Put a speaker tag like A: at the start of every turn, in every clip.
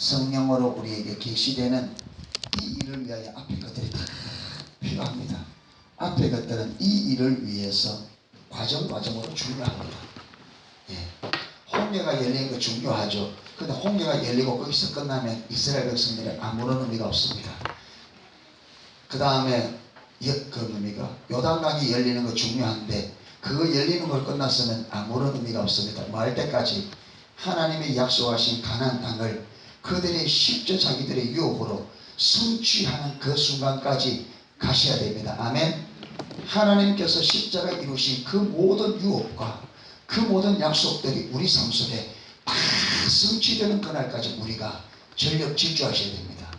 A: 성령으로 우리에게 계시되는 이 일을 위하여 앞에 것들이 다 필요합니다. 앞에 것들은 이 일을 위해서 과정으로 중요합니다. 예. 홍해가 열리는 거 중요하죠. 근데 홍해가 열리고 거기서 끝나면 이스라엘 백성들은 아무런 의미가 없습니다. 그 다음에 요단강이 열리는 거 중요한데 그거 열리는 걸 끝났으면 아무런 의미가 없습니다. 뭐 할 때까지 하나님이 약속하신 가나안 땅을 그들의 쉽게 자기들의 유혹으로 성취하는 그 순간까지 가셔야 됩니다. 아멘. 하나님께서 십자가 이루신 그 모든 유혹과 그 모든 약속들이 우리 삶 속에 다 성취되는 그날까지 우리가 전력 질주하셔야 됩니다.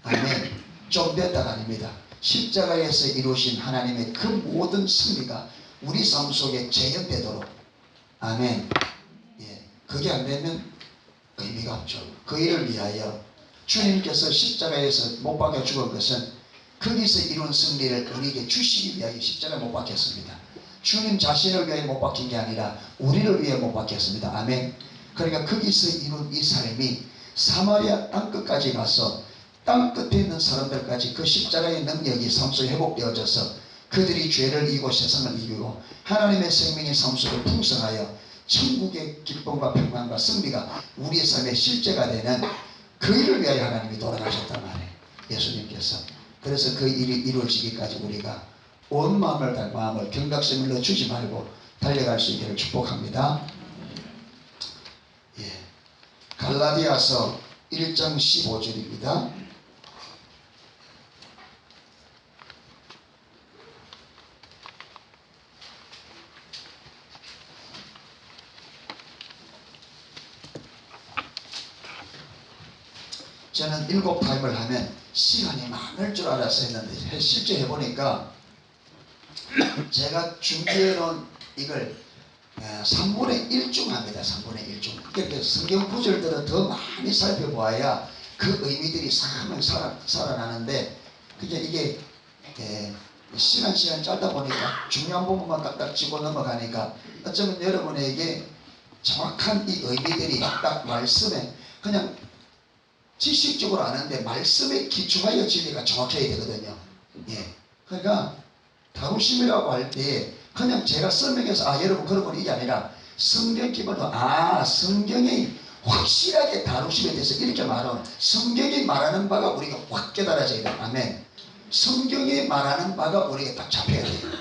A: 아멘. 좀 됐다가 아닙니다. 십자가에서 이루신 하나님의 그 모든 승리가 우리 삶 속에 재현되도록. 아멘. 예, 그게 안 되면 의미가 없죠. 그 일을 위하여 주님께서 십자가에서 못 박혀 죽은 것은 거기서 이룬 승리를 우리에게 주시기 위하여 십자가에 못 박혔습니다. 주님 자신을 위해 못 박힌 게 아니라 우리를 위해 못 박혔습니다. 아멘. 그러니까 거기서 이룬 이 삶이 사마리아 땅끝까지 가서 땅끝에 있는 사람들까지 그 십자가의 능력이 삶 속에 회복되어져서 그들이 죄를 이기고 세상을 이기고 하나님의 생명의 삶 속에 풍성하여 천국의 기쁨과 평안과 승리가 우리의 삶의 실제가 되는 그 일을 위하여 하나님이 돌아가셨단 말이에요. 예수님께서. 그래서 그 일이 이루어지기까지 우리가 온 마음을 다해 마음을 경각심을 주지 말고 달려갈 수 있기를 축복합니다. 예. 갈라디아서 1장 15절입니다. 저는 7타임을 하면 시간이 많을 줄 알아서 했는데 실제 해보니까 제가 준비해 놓은 이걸 3분의 1중 합니다. 3분의 1중. 그러니까 성경 구절들은 더 많이 살펴보아야 그 의미들이 삶을 살아나는데 그게 이게 시간 짧다 보니까 중요한 부분만 딱딱 짚고 넘어가니까 어쩌면 여러분에게 정확한 이 의미들이 딱 말씀에 그냥 지식적으로 아는데 말씀에 기초하여 진리가 정확해야 되거든요. 예. 그러니까 다루심이라고 할 때 그냥 제가 설명해서 여러분 그러면 이게 아니라 성경 기본으로 성경이 확실하게 다루심에 대해서 이렇게 말하는 성경이 말하는 바가 우리가 확 깨달아져야 돼요. 아멘. 성경이 말하는 바가 우리가 딱 잡혀야 돼요.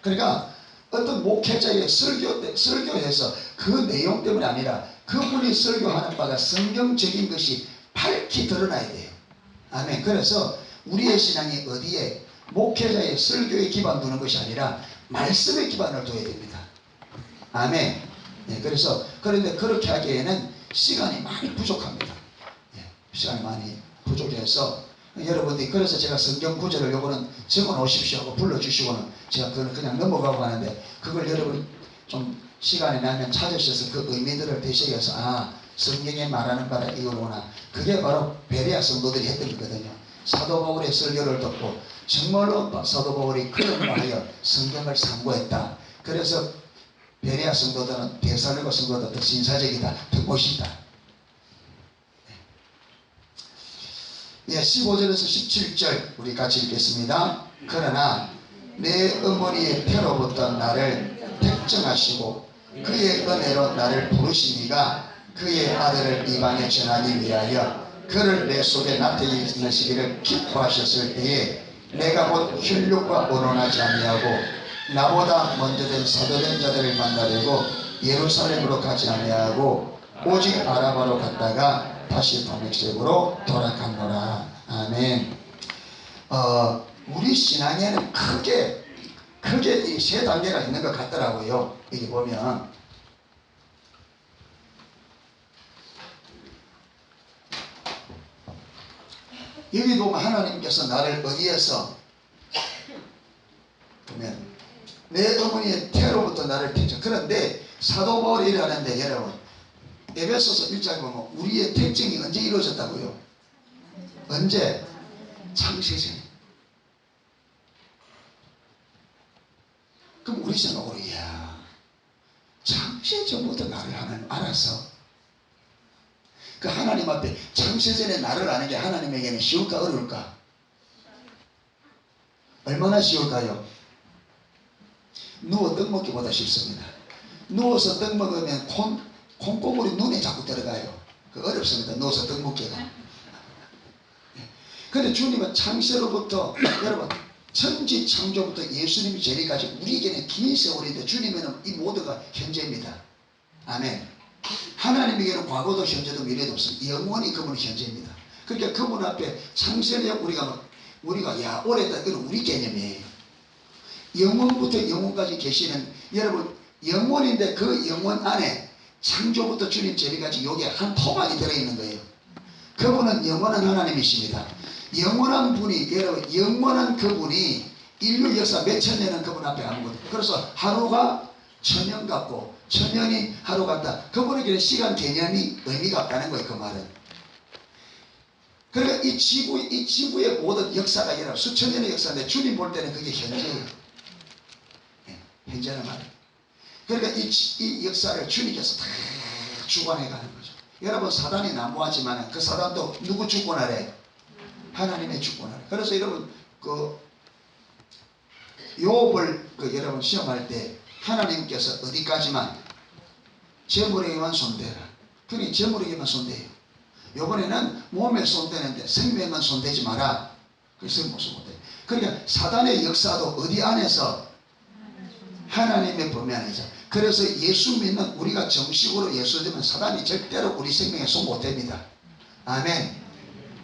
A: 그러니까 어떤 목회자의 설교에서 그 내용 때문에 아니라 그분이 설교하는 바가 성경적인 것이 밝히 드러나야 돼요. 아멘. 그래서 우리의 신앙이 어디에 목회자의 설교에 기반 두는 것이 아니라 말씀에 기반을 둬야 됩니다. 아멘. 예, 그런데 그렇게 하기에는 시간이 많이 부족합니다. 예, 시간이 많이 부족해서 여러분들이 그래서 제가 성경 구절을 요거는 적어 놓으십시오 하고 불러주시고는 제가 그걸 그냥 넘어가고 하는데 그걸 여러분 좀 시간이 나면 찾으셔서 그 의미들을 되새겨서 성경에 말하는 바라 이거구나. 그게 바로 베레아 성도들이 했던 거거든요. 사도 바울의 설교를 듣고 정말로 사도 바울이 그런 말하여 성경을 참고했다. 그래서 베레아 성도들은 데살로니가 성도들 더 신사적이다, 더 멋있다. 예, 15절에서 17절 우리 같이 읽겠습니다. 그러나 내 어머니의 태로부터 나를 택정하시고 그의 은혜로 나를 부르시니가 그의 아들을 이방에 전하기 위하여 그를 내 속에 나타내시기를 기뻐하셨을 때에 내가 곧 혈육과 언론하지 아니하고 나보다 먼저 된 사도된 자들을 만나려고 예루살렘으로 가지 아니하고 오직 아라바로 갔다가 다시 다메섹으로 돌아갔노라. 아멘. 우리 신앙에는 크게 이 세 단계가 있는 것 같더라고요. 여기 보면 여기 보면 하나님께서 나를 어디에서 보면 내 어머니의 태로부터 나를 택정. 그런데 사도 바울이 일하는데 여러분 에베소서 1장에 보면 우리의 택정이 언제 이루어졌다고요? 언제? 창세전에. 그럼 우리 생각으로 창세전부터 나를 하나님 알아서 그 하나님 앞에 창세전에 나를 아는 게 하나님에게는 쉬울까 어려울까? 얼마나 쉬울까요? 누워 떡 먹기보다 쉽습니다. 누워서 떡 먹으면 콩고물이 눈에 자꾸 들어가요. 그 어렵습니다. 누워서 떡 먹기가. 근데 주님은 창세로부터 여러분 천지 창조부터 예수님이 재림까지 우리에게는 긴 세월인데 주님에는 이 모두가 현재입니다. 아멘. 하나님에게는 과거도 현재도 미래도 없습니다. 영원히 그분은 현재입니다. 그러니까 그분 앞에 창세에 우리가 야 오래다 이건 우리 개념이에요. 영원부터 영원까지 계시는 여러분 영원인데 그 영원 안에 창조부터 주님 재림까지 여기에 한 토막이 들어있는 거예요. 그분은 영원한 하나님이십니다. 영원한 분이 여러분 영원한 그분이 인류 역사 몇천 년은 그분 앞에 아무것도 그래서 하루가 천년 같고 천년이 하루 같다. 그분에게는 시간 개념이 의미가 없다는 거예요. 그 말은. 그러니까 이 지구의 모든 역사가 여러분 수천 년의 역사인데 주님 볼 때는 그게 현재예요. 네, 현재는 말이에요. 그러니까 이 역사를 주님께서 다 주관해 가는 거죠. 여러분 사단이 난무하지만 그 사단도 누구 주권하래? 하나님의 주권하래. 그래서 여러분 그 욥을 여러분 시험할 때 하나님께서 어디까지만 재물에게만 손대라. 그러니 재물에게만 손대요. 요번에는 몸에 손대는데 생명에만 손대지 마라. 그래서 무슨 못해. 그러니까 사단의 역사도 어디 안에서 하나님의 범위 안에서. 그래서 예수 믿는 우리가 정식으로 예수 믿으면 사단이 절대로 우리 생명에 손 못댑니다. 아멘.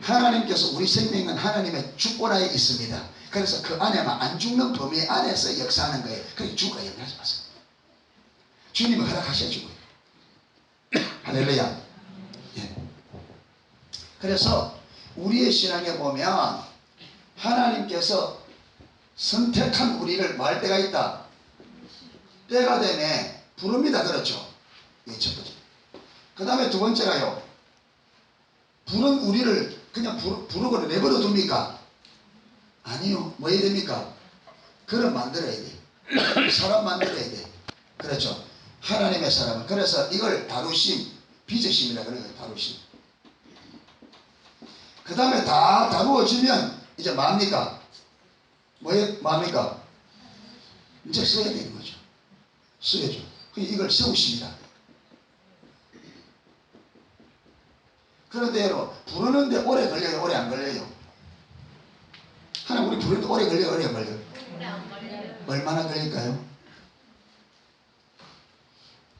A: 하나님께서 우리 생명은 하나님의 주권하에 있습니다. 그래서 그 안에만 안 죽는 범위 안에서 역사하는 거예요. 그러니까 죽어야 염려하지 마세요. 주님은 허락하셔야 죽어요. 할렐루야. 예. 그래서 우리의 신앙에 보면 하나님께서 선택한 우리를 말 때가 있다. 때가 되면 부릅니다. 그렇죠? 예, 첫 번째. 그 다음에 두 번째가요. 부른 우리를 그냥 부르고 내버려 둡니까? 아니요. 뭐 해야 됩니까? 그걸 만들어야 돼. 사람 만들어야 돼. 그렇죠? 하나님의 사람은. 그래서 이걸 다루심, 빚으심이라 그런 거예요. 다루심. 그 다음에 다 다루어지면 이제 뭡니까? 뭡니까? 이제 써야 되는 거죠. 써야죠. 이걸 세우십니다. 그런데 여러분 부르는데 오래 걸려요? 오래 안 걸려요? 하나님 우리 부르는데 오래 걸려요? 오래 안 걸려요?
B: 오래 안 걸려요.
A: 얼마나 걸릴까요?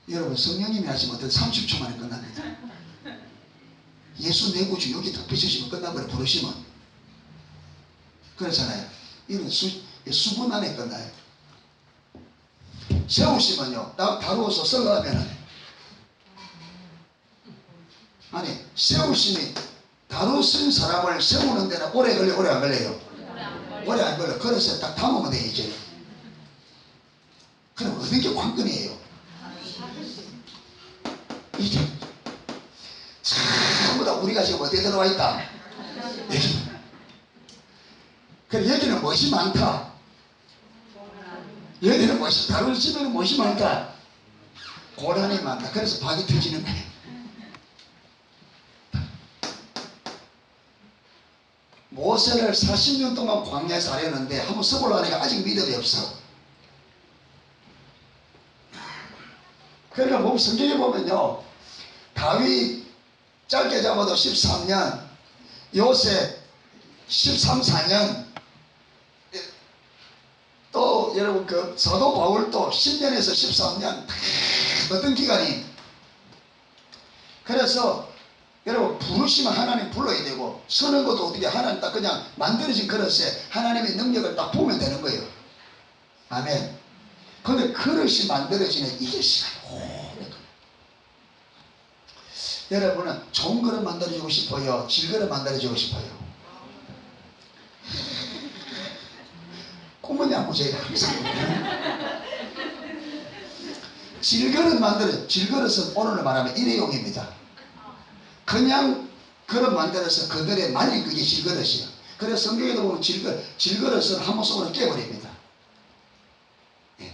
A: 여러분 성령님이 하시면 어떤 30초 만에 끝납니다. 예수 내 구주 여기 덮여 주시면 끝나버려. 부르시면 그렇잖아요. 이런 수분 안에 끝나요. 세우시면요 다루어서 썰어가면은 아니 세우심이 다루신 사람을 세우는 데는 오래 걸려? 오래 안 걸려요? 오래 안 걸려. 그래서 딱 담으면 돼 이제. 그럼 어떤 게 관건이에요? 이제 전부 다 우리가 지금 어디에 들어와 있다? 여기. 그래 여기는 무엇이 많다? 여기는 무엇이 다루시면 무엇이 많다? 고난이 많다. 그래서 박이 터지는 거예요. 모세를 40년 동안 광야에서 하려는데 한번 서보려고 하니까 아직 믿음이 없어. 그러니까 성경에 보면요 다윗 짧게 잡아도 13년, 요셉 13, 14년, 또 여러분 그 사도 바울도 10년에서 13년 어떤 기간이. 그래서 여러분 부르시면 하나님 불러야 되고 서는 것도 어떻게 하나님 딱 그냥 만들어진 그릇에 하나님의 능력을 딱 보면 되는 거예요. 아멘. 근데 그릇이 만들어지는 이게 시간이 오래 걸려요. 여러분은 좋은 그릇 만들어주고 싶어요? 질그릇 만들어주고 싶어요? 꿈은냐고 저희가 항상 질그릇 질그릇은 오늘 말하면 일회용입니다. 그냥 그릇 만들어서 그들의 말린 그게 질그릇이야. 그래서 성경에도 보면 질그릇은 한 번 속으로 깨버립니다. 예.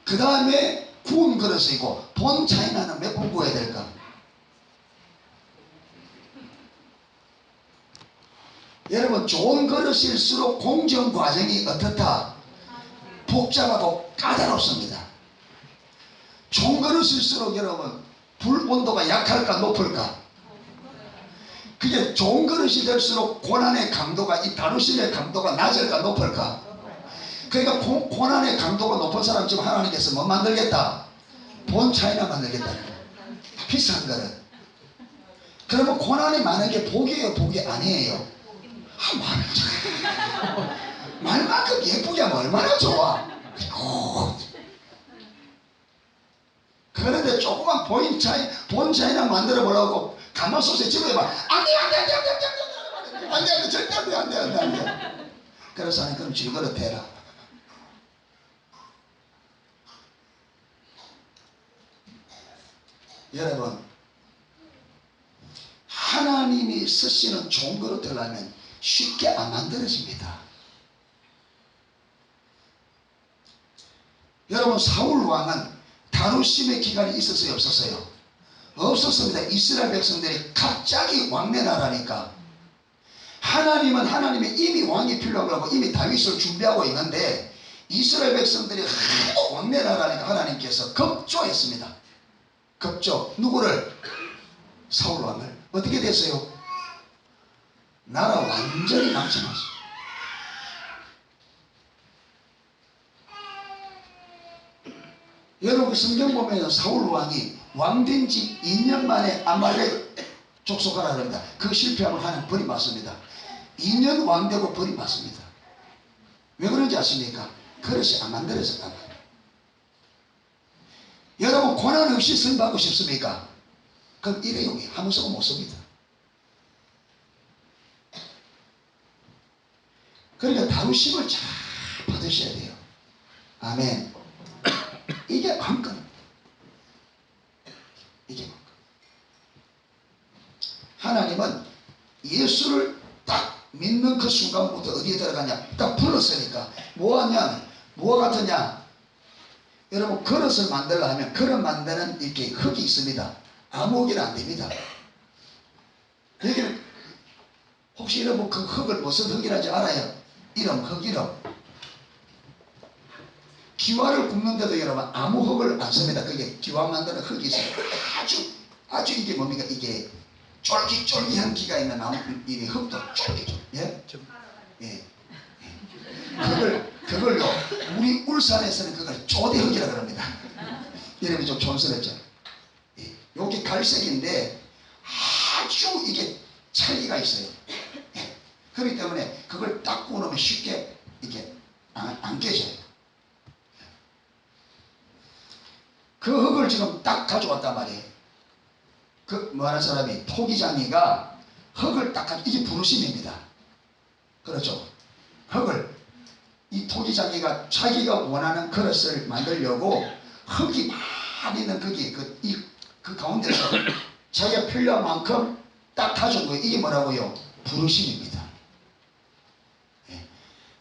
A: 그 다음에 구운 그릇이고 본 차이나는 몇 번 구워야 될까? 여러분 좋은 그릇일수록 공정 과정이 어떻다? 복잡하고 까다롭습니다. 좋은 그릇일수록 여러분 불 온도가 약할까 높을까? 그게 좋은 그릇이 될수록 고난의 강도가 이 다루심의 강도가 낮을까 높을까? 그러니까 고난의 강도가 높은 사람 지금 하나님께서 뭐 만들겠다? 본 차이나 만들겠다. 비싼 그릇. 그러면 고난이 많은 게 복이에요 복이 아니에요? 말만큼 예쁘게 하면 얼마나 좋아. 그런데 조그만 본 차이나 만들어 보려고 가마솥에 집어봐. 안돼 절대 안돼. 그래서 하나님 그럼 질그릇 해라. 여러분 하나님이 쓰시는 좋은 그릇 하려면 쉽게 안 만들어집니다. 여러분 사울 왕은 다루심의 기간이 있었어요 없었어요? 없었습니다. 이스라엘 백성들이 갑자기 왕래나라니까. 하나님은 하나님의 이미 왕이 필요하고 이미 다윗을 준비하고 있는데 이스라엘 백성들이 하도 왕래나라니까 하나님께서 급조했습니다. 급조. 누구를? 사울 왕을. 어떻게 됐어요? 나라 완전히 망쳐놨어요. 여러분 성경 보면 사울 왕이 왕된 지 2년 만에 아말렉 족속하라 그럽니다. 그 실패하면 하나님 벌이 맞습니다. 2년 왕되고 벌이 맞습니다. 왜 그런지 아십니까? 그릇이 안 만들어졌단 말이에요. 여러분 고난 없이 승받고 싶습니까? 그럼 일회용이 아무 쓰고 못 씁니다. 그러니까 다루심을 잘 받으셔야 돼요. 아멘. 이게 관건. 이게 관건. 하나님은 예수를 딱 믿는 그 순간부터 어디에 들어가냐? 딱 불렀으니까 뭐하냐? 뭐가 같으냐? 여러분 그릇을 만들려 하면 그릇 만드는 이렇게 흙이 있습니다. 아무 흙이는 안 됩니다. 여기는 혹시 여러분 그 흙을 무슨 흙이라는지 알아요? 이름 흙 이름. 기와를 굽는데도 여러분 아무 흙을 안 씁니다. 그게 기와 만드는 흙이 있어요. 아주 이게 뭡니까? 이게 쫄깃쫄깃한 기가 있는 나무 이 흙도 쫄깃쫄깃. 예? 예. 그걸요 우리 울산에서는 그걸 조대흙이라 그럽니다. 이름이 좀 촌스럽죠. 예. 여기 갈색인데 아주 이게 차이가 있어요. 예. 그렇기 때문에 그걸 딱 구우면 쉽게 이게 안 깨져요. 그 흙을 지금 딱 가져왔단 말이에요. 그 뭐하는 사람이 토기장이가 흙을 딱 이게 부르심입니다. 그렇죠. 흙을 이 토기장이가 자기가 원하는 그릇을 만들려고 흙이 많이 있는 거기 그 가운데서 자기가 필요한 만큼 딱 가져온 거예요. 이게 뭐라고요? 부르심입니다. 예.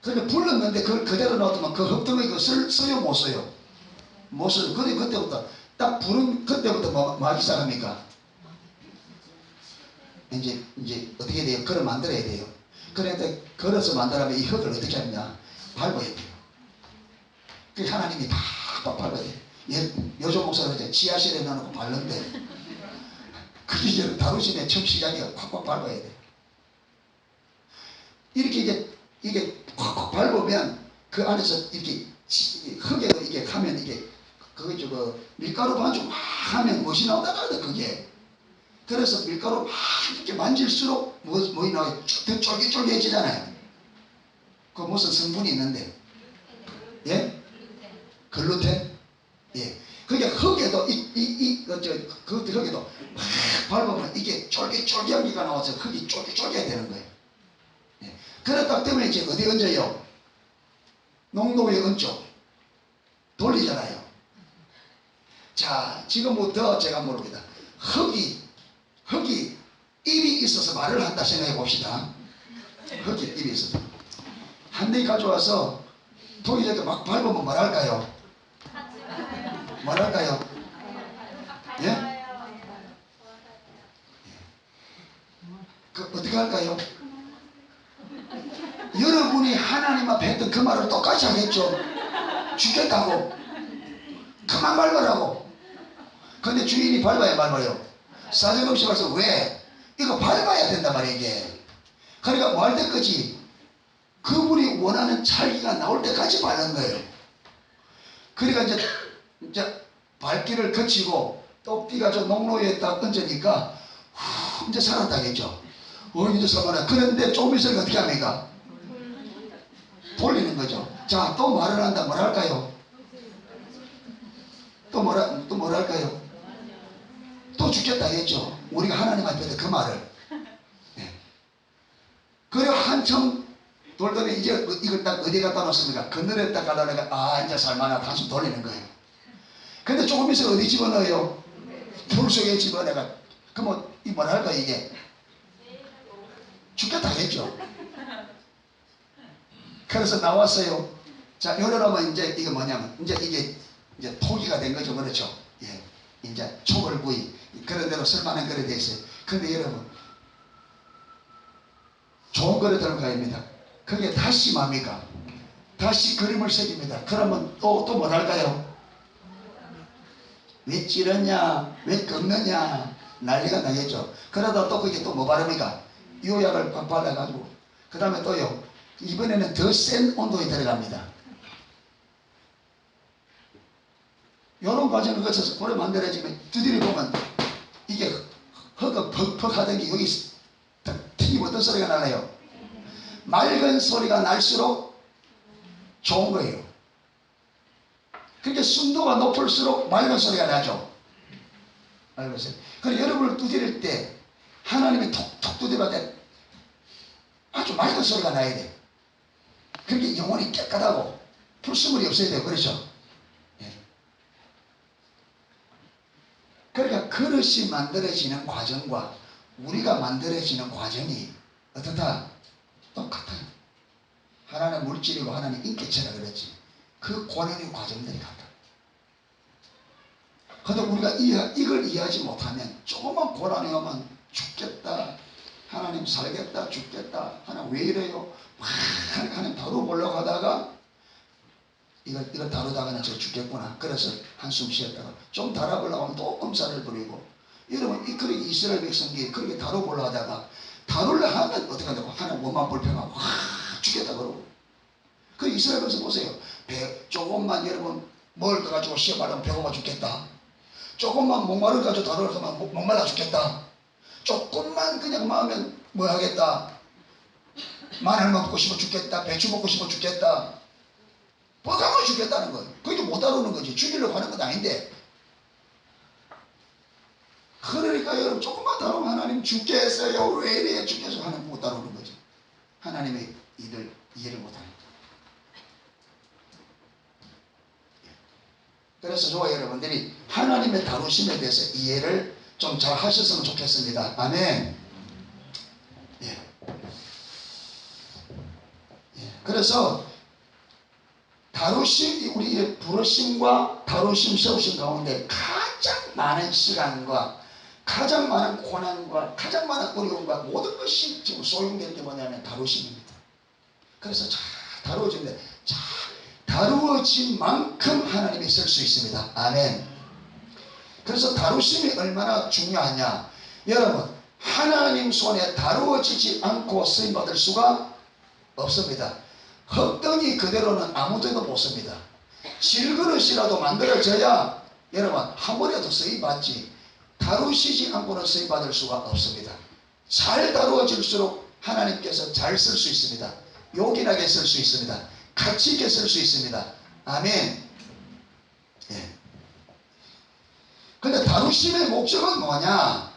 A: 그런데 불렀는데 그걸 그대로 놔두면 그 흙덩이 그거 써요 못 써요? 못 써요. 근데 그때부터 딱 부른 그때부터 뭐 하기 시작합니까? 이제 어떻게 돼요? 그릇 만들어야 돼요. 그런데 그릇을 만들려면 이 흙을 어떻게 하느냐? 밟아야 돼요. 그 하나님이 팍팍 밟아야 돼요. 요즘 목사가 이제 지하실에 넣어놓고 밟는데 그게 이제 다루심의 첫 시작이야. 팍팍 밟아야 돼. 이렇게 이게 팍팍 밟으면 그 안에서 이렇게 흙에도 이게 하면 이게 그거 그 밀가루 반죽 막 하면 무엇이 나오다가 그게. 그래서 밀가루 막 이렇게 만질수록 뭐이 나와요? 더 쫄깃쫄깃해지잖아요. 그 무슨 성분이 있는데, 예? 글루텐? 예. 그게 흙에도 그 흙에도 막 밟으면 이게 쫄깃쫄깃한 기가 나와서 흙이 쫄깃쫄깃해야 되는 거예요. 예. 그렇기 때문에 이제 어디 얹어요? 농도에 얹죠. 돌리잖아요. 자, 지금부터 제가 물어봅니다. 흙이 입이 있어서 말을 한다 생각해 봅시다. 흙이 입이 있어서 한 대 가져와서 토기장에 막 밟으면 뭐랄까요? 뭐랄까요? 예? 그 어떻게 할까요? 하나님 앞에 했던 그 말을 똑같이 하겠죠. 죽겠다고. 그만 밟으라고. 근데 주인이 밟아야 밟아요. 사정없이 봐서 왜? 이거 밟아야 된단 말이에요 이게. 그러니까 뭐 할 때까지 그분이 원하는 찰기가 나올 때까지 밟는 거예요. 그러니까 이제 발길을 거치고 똑띠가 저 농로에 딱 얹으니까 이제 살았다겠죠. 이제 살만해. 그런데 조금 있으니까 어떻게 합니까? 돌리는 거죠. 자, 또 말을 한다. 뭐라 할까요? 또 뭐랄까요? 또 죽겠다겠죠. 우리가 하나님 앞에 그 말을. 네. 그리고 한참 돌더니 이제 이걸 딱 어디 갖다 놓습니까? 그늘에 딱 갖다 놓으니까 이제 살만하다. 한숨 돌리는 거예요. 근데 조금 있으면 어디 집어넣어요? 불 속에 집어넣어가. 그러면 이 뭐라 할까 이게? 죽겠다겠죠. 그래서 나왔어요. 자, 여러분 이제 이게 뭐냐면 이게 포기가 된 거죠. 그렇죠? 예. 이제 초벌구이 그런 대로 쓸만한 그릇이 되어 있어요. 근데 여러분 좋은 그릇을 가입니다. 그게 다시 뭡니까? 다시 그림을 새깁니다. 그러면 또 뭐랄까요? 왜 찌르냐? 왜 꺾느냐? 난리가 나겠죠. 그러다 또 그게 또 뭐 바릅니까? 유약을 팍 발라가지고 그 다음에 또요. 이번에는 더 센 온도에 들어갑니다. 이런 과정을 거쳐서 고래 만들어지면 두드려 보면 이게 흙을 퍽퍽 하던 게 여기 튀기면 어떤 소리가 나나요? 맑은 소리가 날수록 좋은 거예요. 그러니까 순도가 높을수록 맑은 소리가 나죠. 맑은 소리. 그래서 여러분을 두드릴 때 하나님이 톡톡 두드릴 때 아주 맑은 소리가 나야 돼. 그렇게 영혼이 깨끗하고 불순물이 없어야 돼요. 그렇죠? 예. 그러니까 그릇이 만들어지는 과정과 우리가 만들어지는 과정이 어떻다? 똑같아요. 하나는 물질이고 하나는 인격체라 그랬지. 그 고난의 과정들이 같아. 근데 우리가 이걸 이해하지 못하면 조금만 고난이 오면 죽겠다. 하나님 살겠다. 죽겠다. 하나님 왜 이래요? 막 하나님 다루보려고 하다가 이걸 다루다가는 저 죽겠구나. 그래서 한숨 쉬었다가 좀 다뤄보려고 하면 또 엄살을 부리고 여러분 그렇게 이스라엘 백성이 그렇게 다뤄보려고 하다가 다루려 하면 어떻게 한다고? 하나님 원망 불평하고 죽겠다 그러고. 그 이스라엘 백성 보세요. 조금만 여러분 먹을 거 가지고 시험하려면 배고파 죽겠다. 조금만 목마를 가지고 다루려면 목말라 죽겠다. 조금만 그냥 마으면 뭐 하겠다. 마늘 먹고 싶어 죽겠다. 배추 먹고 싶어 죽겠다. 뻐가면 죽겠다는 거예요. 그게 못 다루는 거지. 죽이려고 하는 건 아닌데. 그러니까 여러분 조금만 다루면 하나님 죽게 했어요. 왜 이래 죽게 해서 하나님 못 다루는 거지. 하나님의 이해를 못합니다. 그래서 저와 여러분들이 하나님의 다루심에 대해서 이해를 좀 잘 하셨으면 좋겠습니다. 아멘. 예. 그래서 다루심, 우리의 부르심과 다루심, 세우심 가운데 가장 많은 시간과 가장 많은 고난과 가장 많은 어려움과 모든 것이 지금 소용되는 게 뭐냐면 다루심입니다. 그래서 잘 다루어지는데 잘 다루어진 만큼 하나님이 쓸 수 있습니다. 아멘. 그래서 다루심이 얼마나 중요하냐. 여러분 하나님 손에 다루어지지 않고 쓰임받을 수가 없습니다. 흙덩이 그대로는 아무데도 못 씁니다. 질그릇이라도 만들어져야 여러분 한 번이라도 쓰임받지 다루시지 않고는 쓰임받을 수가 없습니다. 잘 다루어질수록 하나님께서 잘 쓸 수 있습니다. 요긴하게 쓸 수 있습니다. 가치 있게 쓸 수 있습니다. 아멘. 예. 근데 다루심의 목적은 뭐냐?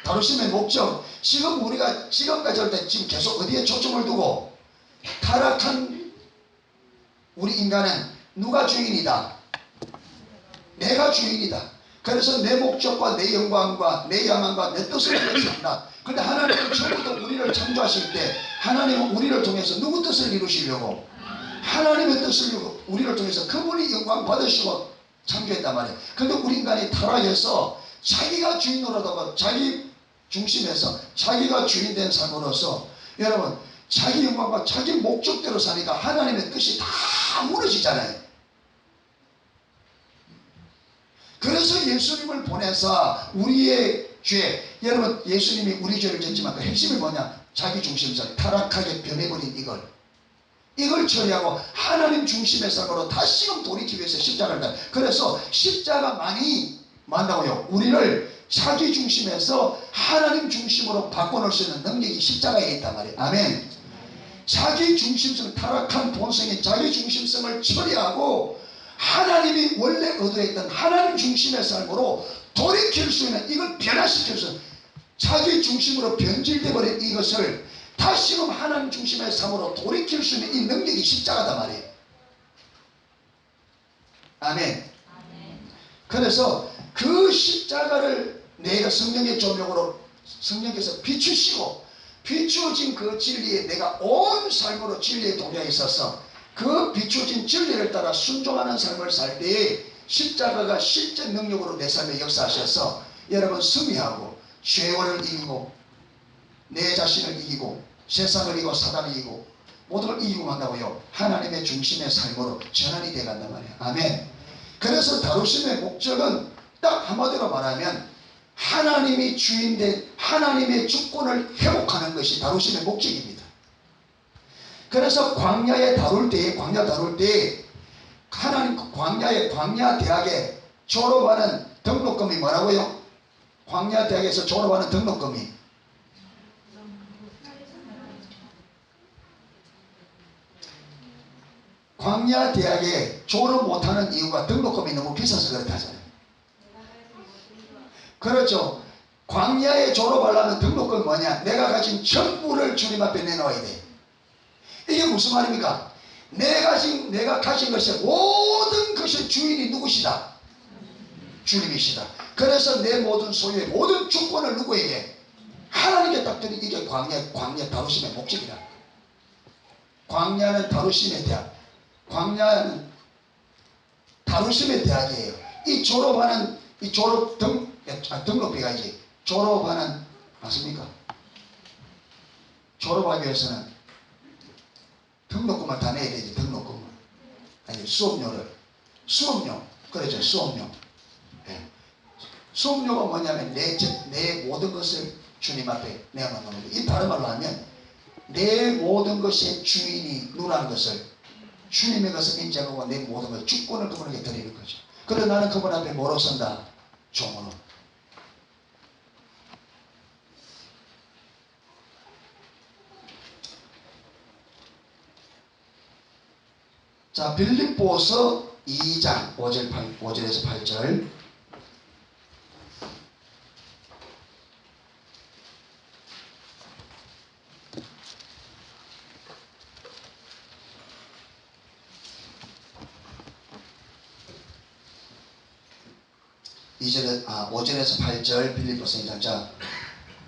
A: 다루심의 목적. 지금 우리가 지금까지 할 때 지금 계속 어디에 초점을 두고 타락한 우리 인간은 누가 주인이다? 내가 주인이다. 그래서 내 목적과 내 영광과 내 야망과 내 뜻을 이루었습니다. 그런데 하나님은 처음부터 우리를 창조하실 때 하나님은 우리를 통해서 누구 뜻을 이루시려고? 하나님의 뜻을 우리를 통해서 그분이 영광 받으시고 창조했단 말이에요. 그런데 우리 인간이 타락해서 자기가 주인 노릇하고 자기 중심에서 자기가 주인된 삶으로서 여러분 자기 영광과 자기 목적대로 사니까 하나님의 뜻이 다 무너지잖아요. 그래서 예수님을 보내서 우리의 죄, 여러분 예수님이 우리 죄를 졌지만 그 핵심이 뭐냐? 자기 중심성, 타락하게 변해버린 이걸 처리하고 하나님 중심의 삶으로 다시금 돌이키기 위해서 십자가를 다. 그래서 십자가 많이 만다고요. 우리를 자기 중심에서 하나님 중심으로 바꿔놓을 수 있는 능력이 십자가에 있단 말이에요. 아멘. 자기 중심성, 타락한 본성의 자기 중심성을 처리하고 하나님이 원래 의도했던 하나님 중심의 삶으로 돌이킬 수 있는, 이걸 변화시킬 수 있는, 자기 중심으로 변질되어 버린 이것을 다시금 하나님 중심의 삶으로 돌이킬 수 있는 이 능력이 십자가단 말이에요. 아멘. 그래서 그 십자가를 내가 성령의 조명으로 성령께서 비추시고, 비추어진 그 진리에 내가 온 삶으로 진리에 동의해 있어서 그 비추어진 진리를 따라 순종하는 삶을 살 때에 십자가가 실제 능력으로 내 삶에 역사하셔서 여러분 승리하고 죄원을 이기고 내 자신을 이기고 세상을 이기고 사단을 이기고 모든 걸 이기고 간다고요. 하나님의 중심의 삶으로 전환이 되어 간단 말이에요. 아멘. 그래서 다루심의 목적은 딱 한마디로 말하면 하나님이 주인된 하나님의 주권을 회복하는 것이 다루심의 목적입니다. 그래서 광야 다룰 때 하나님 광야 대학에 졸업하는 등록금이 뭐라고요? 광야 대학에서 졸업하는 등록금이 광야 대학에 졸업 못하는 이유가 등록금이 너무 비싸서 그렇다잖아요. 그렇죠. 광야에 졸업하려면 등록금이 뭐냐? 내가 가진 전부를 주님 앞에 내놓아야 돼. 이게 무슨 말입니까? 내가 가진 것의 모든 것의 주인이 누구시다? 주님이시다. 그래서 내 모든 소유의 모든 주권을 누구에게? 하나님께 딱 드린 이게 광야 다루심의 목적이라. 광야는 다루심의 대학. 광야는 다루심의 대학이에요. 이 졸업하는 이 졸업 등록비가 이제 졸업하는 맞습니까? 졸업하기 위해서는 등록금을 다 내야 되지. 등록금을 아니 수업료 그렇죠. 수업료. 네. 수업료가 뭐냐면 내 모든 것을 주님 앞에 내어놓는 거예요. 이 다른 말로 하면 내 모든 것의 주인이 누라는 것을 주님의 것을 인정하고 내 모든 것 주권을 그분에게 드리는 거죠. 그래서 나는 그분 앞에 뭐로 선다? 종으로. 자, 빌립보서 2장 5절에서 8절. (2절에) 5절에서 8절 빌립보서 2장. 자,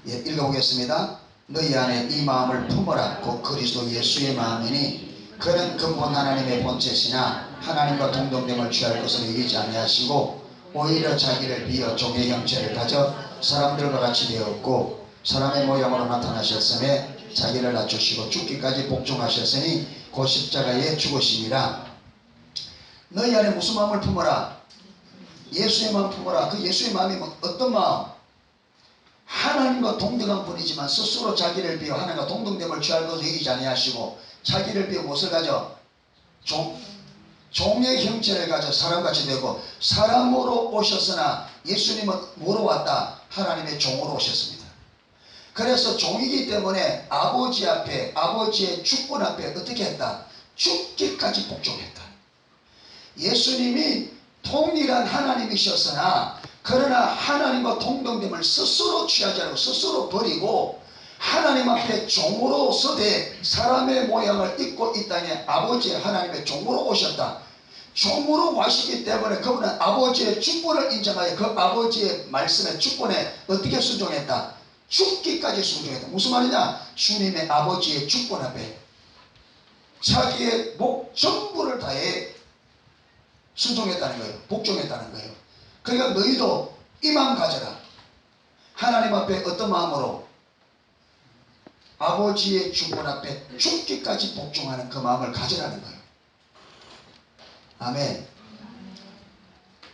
A: 읽어보겠습니다. 너희 안에 이 마음을 품어라. 곧 그리스도 예수의 마음이니 그는 근본 하나님의 본체시나 하나님과 동등됨을 취할 것을 이기지 아니하시고 오히려 자기를 비어 종의 형체를 가져 사람들과 같이 되었고 사람의 모양으로 나타나셨음에 자기를 낮추시고 죽기까지 복종하셨으니 곧 십자가에 죽으심이라. 너희 안에 무슨 마음을 품어라? 예수의 마음 품어라. 그 예수의 마음이 어떤 마음? 하나님과 동등한 분이지만 스스로 자기를 비워 하나님과 동등됨을 취할 것을 이기지 아니하시고 자기를 비워 무엇을 가져? 종의 형체를 가져 사람같이 되고 사람으로 오셨으나 예수님은 뭐로 왔다? 하나님의 종으로 오셨습니다. 그래서 종이기 때문에 아버지 앞에 아버지의 주권 앞에 어떻게 했다? 죽기까지 복종했다. 예수님이 동일한 하나님이셨으나 그러나 하나님과 동등됨을 스스로 취하지 않고 스스로 버리고 하나님 앞에 종으로 서되 사람의 모양을 입고 이 땅에 아버지의 하나님의 종으로 오셨다. 종으로 와시기 때문에 그분은 아버지의 주권을 인정하여 그 아버지의 말씀의 주권에 어떻게 순종했다? 죽기까지 순종했다. 무슨 말이냐? 주님의 아버지의 주권 앞에 자기의 전부를 다해 순종했다는 거예요. 복종했다는 거예요. 그러니까 너희도 이 마음 가져라. 하나님 앞에 어떤 마음으로? 아버지의 주문 앞에 죽기까지 복종하는 그 마음을 가지라는 거예요. 아멘.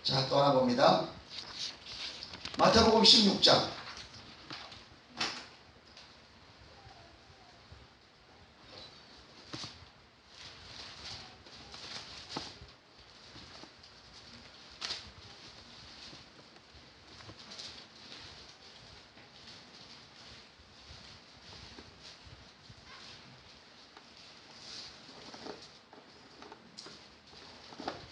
A: 자, 또 하나 봅니다. 마태복음 16장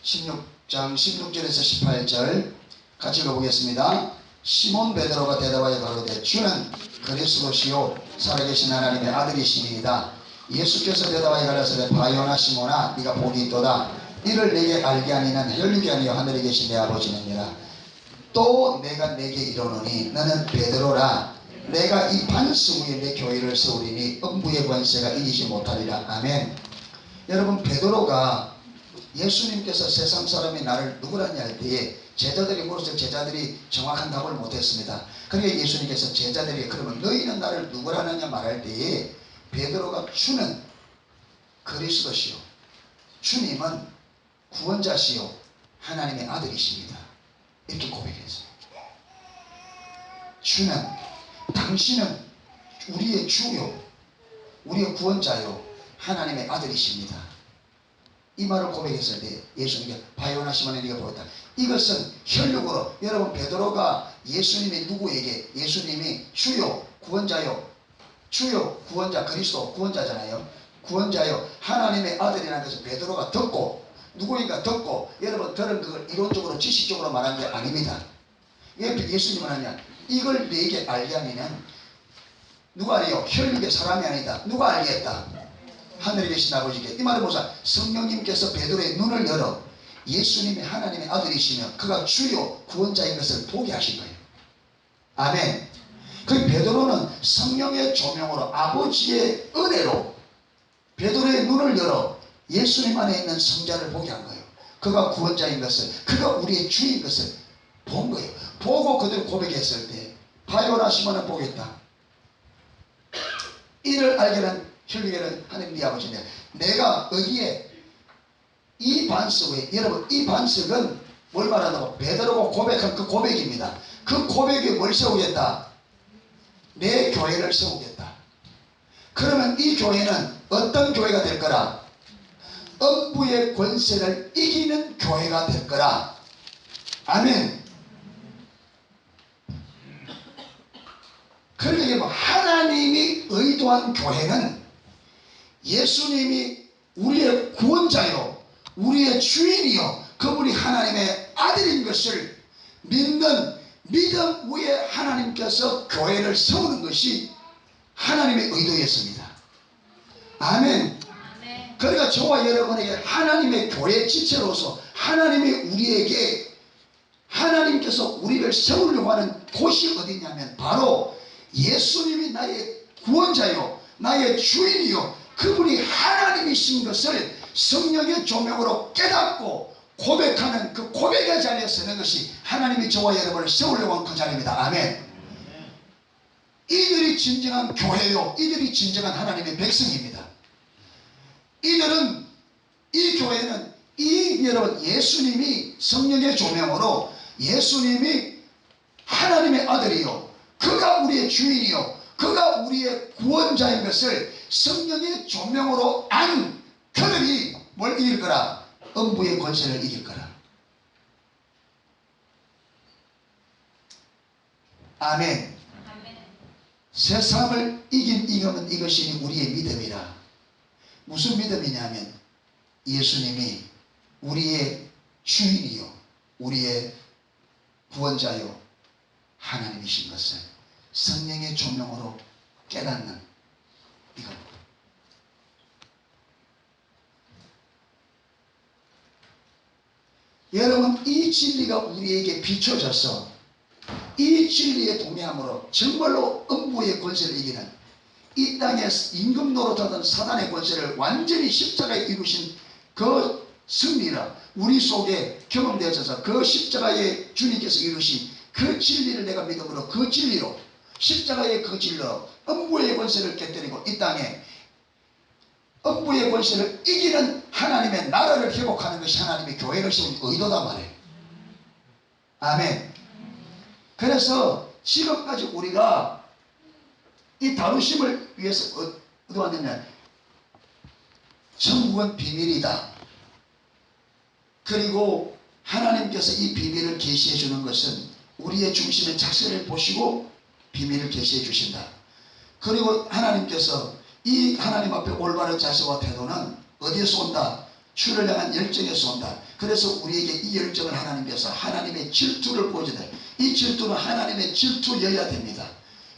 A: 16장 16절에서 18절 같이 읽어보겠습니다. 시몬 베드로가 대답하여 가로되 주는 그리스도시요 살아계신 하나님의 아들이시니이다. 예수께서 대답하여 가라사대 바요나 시몬아 네가 복이 있도다. 이를 내게 알게 하니는 혈육이 아니요 하늘에 계신 내 아버지느니라. 또 내가 내게 이르노니 너는 베드로라. 내가 이 반석 위에 내 교회를 세우리니 음부의 권세가 이기지 못하리라. 아멘. 여러분, 베드로가 예수님께서 세상 사람이 나를 누구라냐 할 때에 제자들이 물어서 제자들이 정확한 답을 못했습니다. 그러니까 예수님께서 제자들에게 그러면 너희는 나를 누구라느냐 말할 때에 베드로가 주는 그리스도시요 주님은 구원자시요 하나님의 아들이십니다. 이렇게 고백했어요. 주는, 당신은 우리의 주요 우리의 구원자요 하나님의 아들이십니다. 이 말을 고백했을 때 예수님께 바요나 시몬에 네가 보였다. 이것은 혈육으로, 여러분 베드로가 예수님이 누구에게, 예수님이 주요 구원자요 주요 구원자 그리스도 구원자잖아요. 구원자요 하나님의 아들이라는 것을 베드로가 듣고, 누구인가 듣고, 여러분 들은 그걸 이론적으로 지식적으로 말한 게 아닙니다. 예수님은 하냐, 이걸 내게 알게 하니는 누가 알려? 혈육의 사람이 아니다. 누가 알겠다? 하늘에 계신 아버지께. 이 말은 뭐냐? 성령님께서 베드로의 눈을 열어 예수님이 하나님의 아들이시며 그가 주요 구원자인 것을 보게 하신 거예요. 아멘. 그 베드로는 성령의 조명으로 아버지의 은혜로 베드로의 눈을 열어 예수님 안에 있는 성자를 보게 한 거예요. 그가 구원자인 것을, 그가 우리의 주인 것을 본 거예요. 보고 그들을 고백했을 때 바요나 시몬은 보겠다. 이를 알게는 혈육에는 하나님 네 아버지인데, 내가 어디에 이 반석에, 여러분 이 반석은 뭘 말한다고? 베드로가 고백한 그 고백입니다. 그 고백에 뭘 세우겠다? 내 교회를 세우겠다. 그러면 이 교회는 어떤 교회가 될 거라? 음부의 권세를 이기는 교회가 될 거라. 아멘. 그러니까 하나님이 의도한 교회는 예수님이 우리의 구원자요 우리의 주인이요 그분이 하나님의 아들인 것을 믿는 믿음 위에 하나님께서 교회를 세우는 것이 하나님의 의도였습니다. 아멘. 그러니까 저와 여러분에게 하나님의 교회 지체로서 하나님이 우리에게, 하나님께서 우리를 세우려고 하는 곳이 어디냐면 바로 예수님이 나의 구원자요 나의 주인이요 그분이 하나님이신 것을 성령의 조명으로 깨닫고 고백하는 그 고백의 자리에 서는 것이 하나님이 저와 여러분을 세우려고 하는 그 자리입니다. 아멘. 이들이 진정한 교회요 이들이 진정한 하나님의 백성입니다. 이들은, 이 교회는 이 여러분 예수님이 성령의 조명으로 예수님이 하나님의 아들이요 그가 우리의 주인이요 그가 우리의 구원자인 것을 성령의 조명으로 안 그들이 뭘 이길 거라? 음부의 권세를 이길 거라. 아멘. 세상을 이긴 이거는 이것이 우리의 믿음이라. 무슨 믿음이냐면 예수님이 우리의 주인이요 우리의 구원자요 하나님이신 것을 성령의 조명으로 깨닫는 이겁니다. 여러분 이 진리가 우리에게 비춰져서 이 진리에 동의함으로 정말로 음부의 권세를 이기는, 이 땅에 임금 노릇하던 사단의 권세를 완전히 십자가에 이루신 그 승리라 우리 속에 경험되어져서 그 십자가에 주님께서 이루신 그 진리를 내가 믿음으로 그 진리로 십자가의 그 질로 음부의 권세를 깨뜨리고 이 땅에 음부의 권세를 이기는 하나님의 나라를 회복하는 것이 하나님의 교회를 세운 의도다 말이에요. 아멘. 그래서 지금까지 우리가 이 다루심을 위해서 어디 왔느냐, 천국은 비밀이다. 그리고 하나님께서 이 비밀을 계시해 주는 것은 우리의 중심의 자세를 보시고 비밀을 계시해 주신다. 그리고 하나님께서 이 하나님 앞에 올바른 자세와 태도는 어디에서 온다? 주를 향한 열정에서 온다. 그래서 우리에게 이 열정을 하나님께서 하나님의 질투를 보여준다. 이 질투는 하나님의 질투여야 됩니다.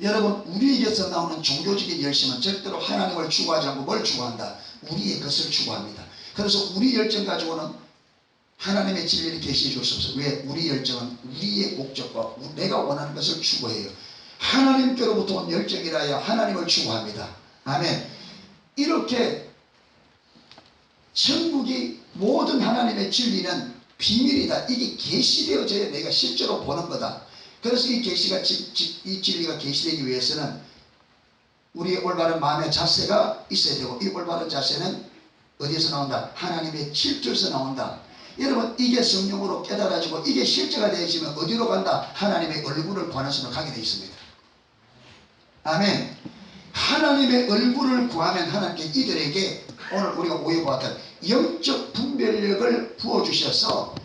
A: 여러분, 우리에게서 나오는 종교적인 열심은 절대로 하나님을 추구하지 않고 뭘 추구한다? 우리의 것을 추구합니다. 그래서 우리 열정 가지고는 하나님의 진리를 계시해 줄 수 없어요. 왜? 우리 열정은 우리의 목적과 내가 원하는 것을 추구해요. 하나님께로부터 온 열정이라야 하나님을 추구합니다. 아멘. 이렇게 천국이 모든 하나님의 진리는 비밀이다. 이게 계시되어져야 내가 실제로 보는 거다. 그래서 이 계시가 이 진리가 계시되기 위해서는 우리의 올바른 마음의 자세가 있어야 되고, 이 올바른 자세는 어디에서 나온다? 하나님의 질투에서 나온다. 여러분, 이게 성령으로 깨달아지고 이게 실제가 되어지면 어디로 간다? 하나님의 얼굴을 구하는 순으로 가게 되어 있습니다. 아멘. 하나님의 얼굴을 구하면 하나님께 이들에게 오늘 우리가 오해 보았던 영적 분별력을 부어주셔서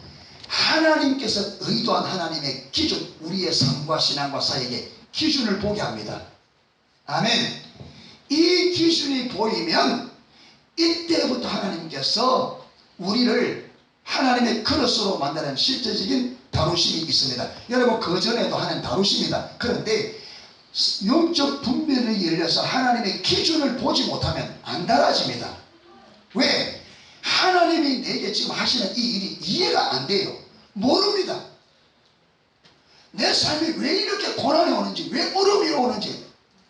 A: 하나님께서 의도한 하나님의 기준, 우리의 삶과 신앙과 사역의 기준을 보게 합니다. 아멘. 이 기준이 보이면 이때부터 하나님께서 우리를 하나님의 그릇으로 만드는 실제적인 다루심이 있습니다. 여러분, 그 전에도 하나님 다루십니다. 그런데 영적 분별이 열려서 하나님의 기준을 보지 못하면 안 달아집니다. 왜? 하나님이 내게 지금 하시는 이 일이 이해가 안 돼요. 모릅니다. 내 삶이 왜 이렇게 고난이 오는지, 왜 어려움이 오는지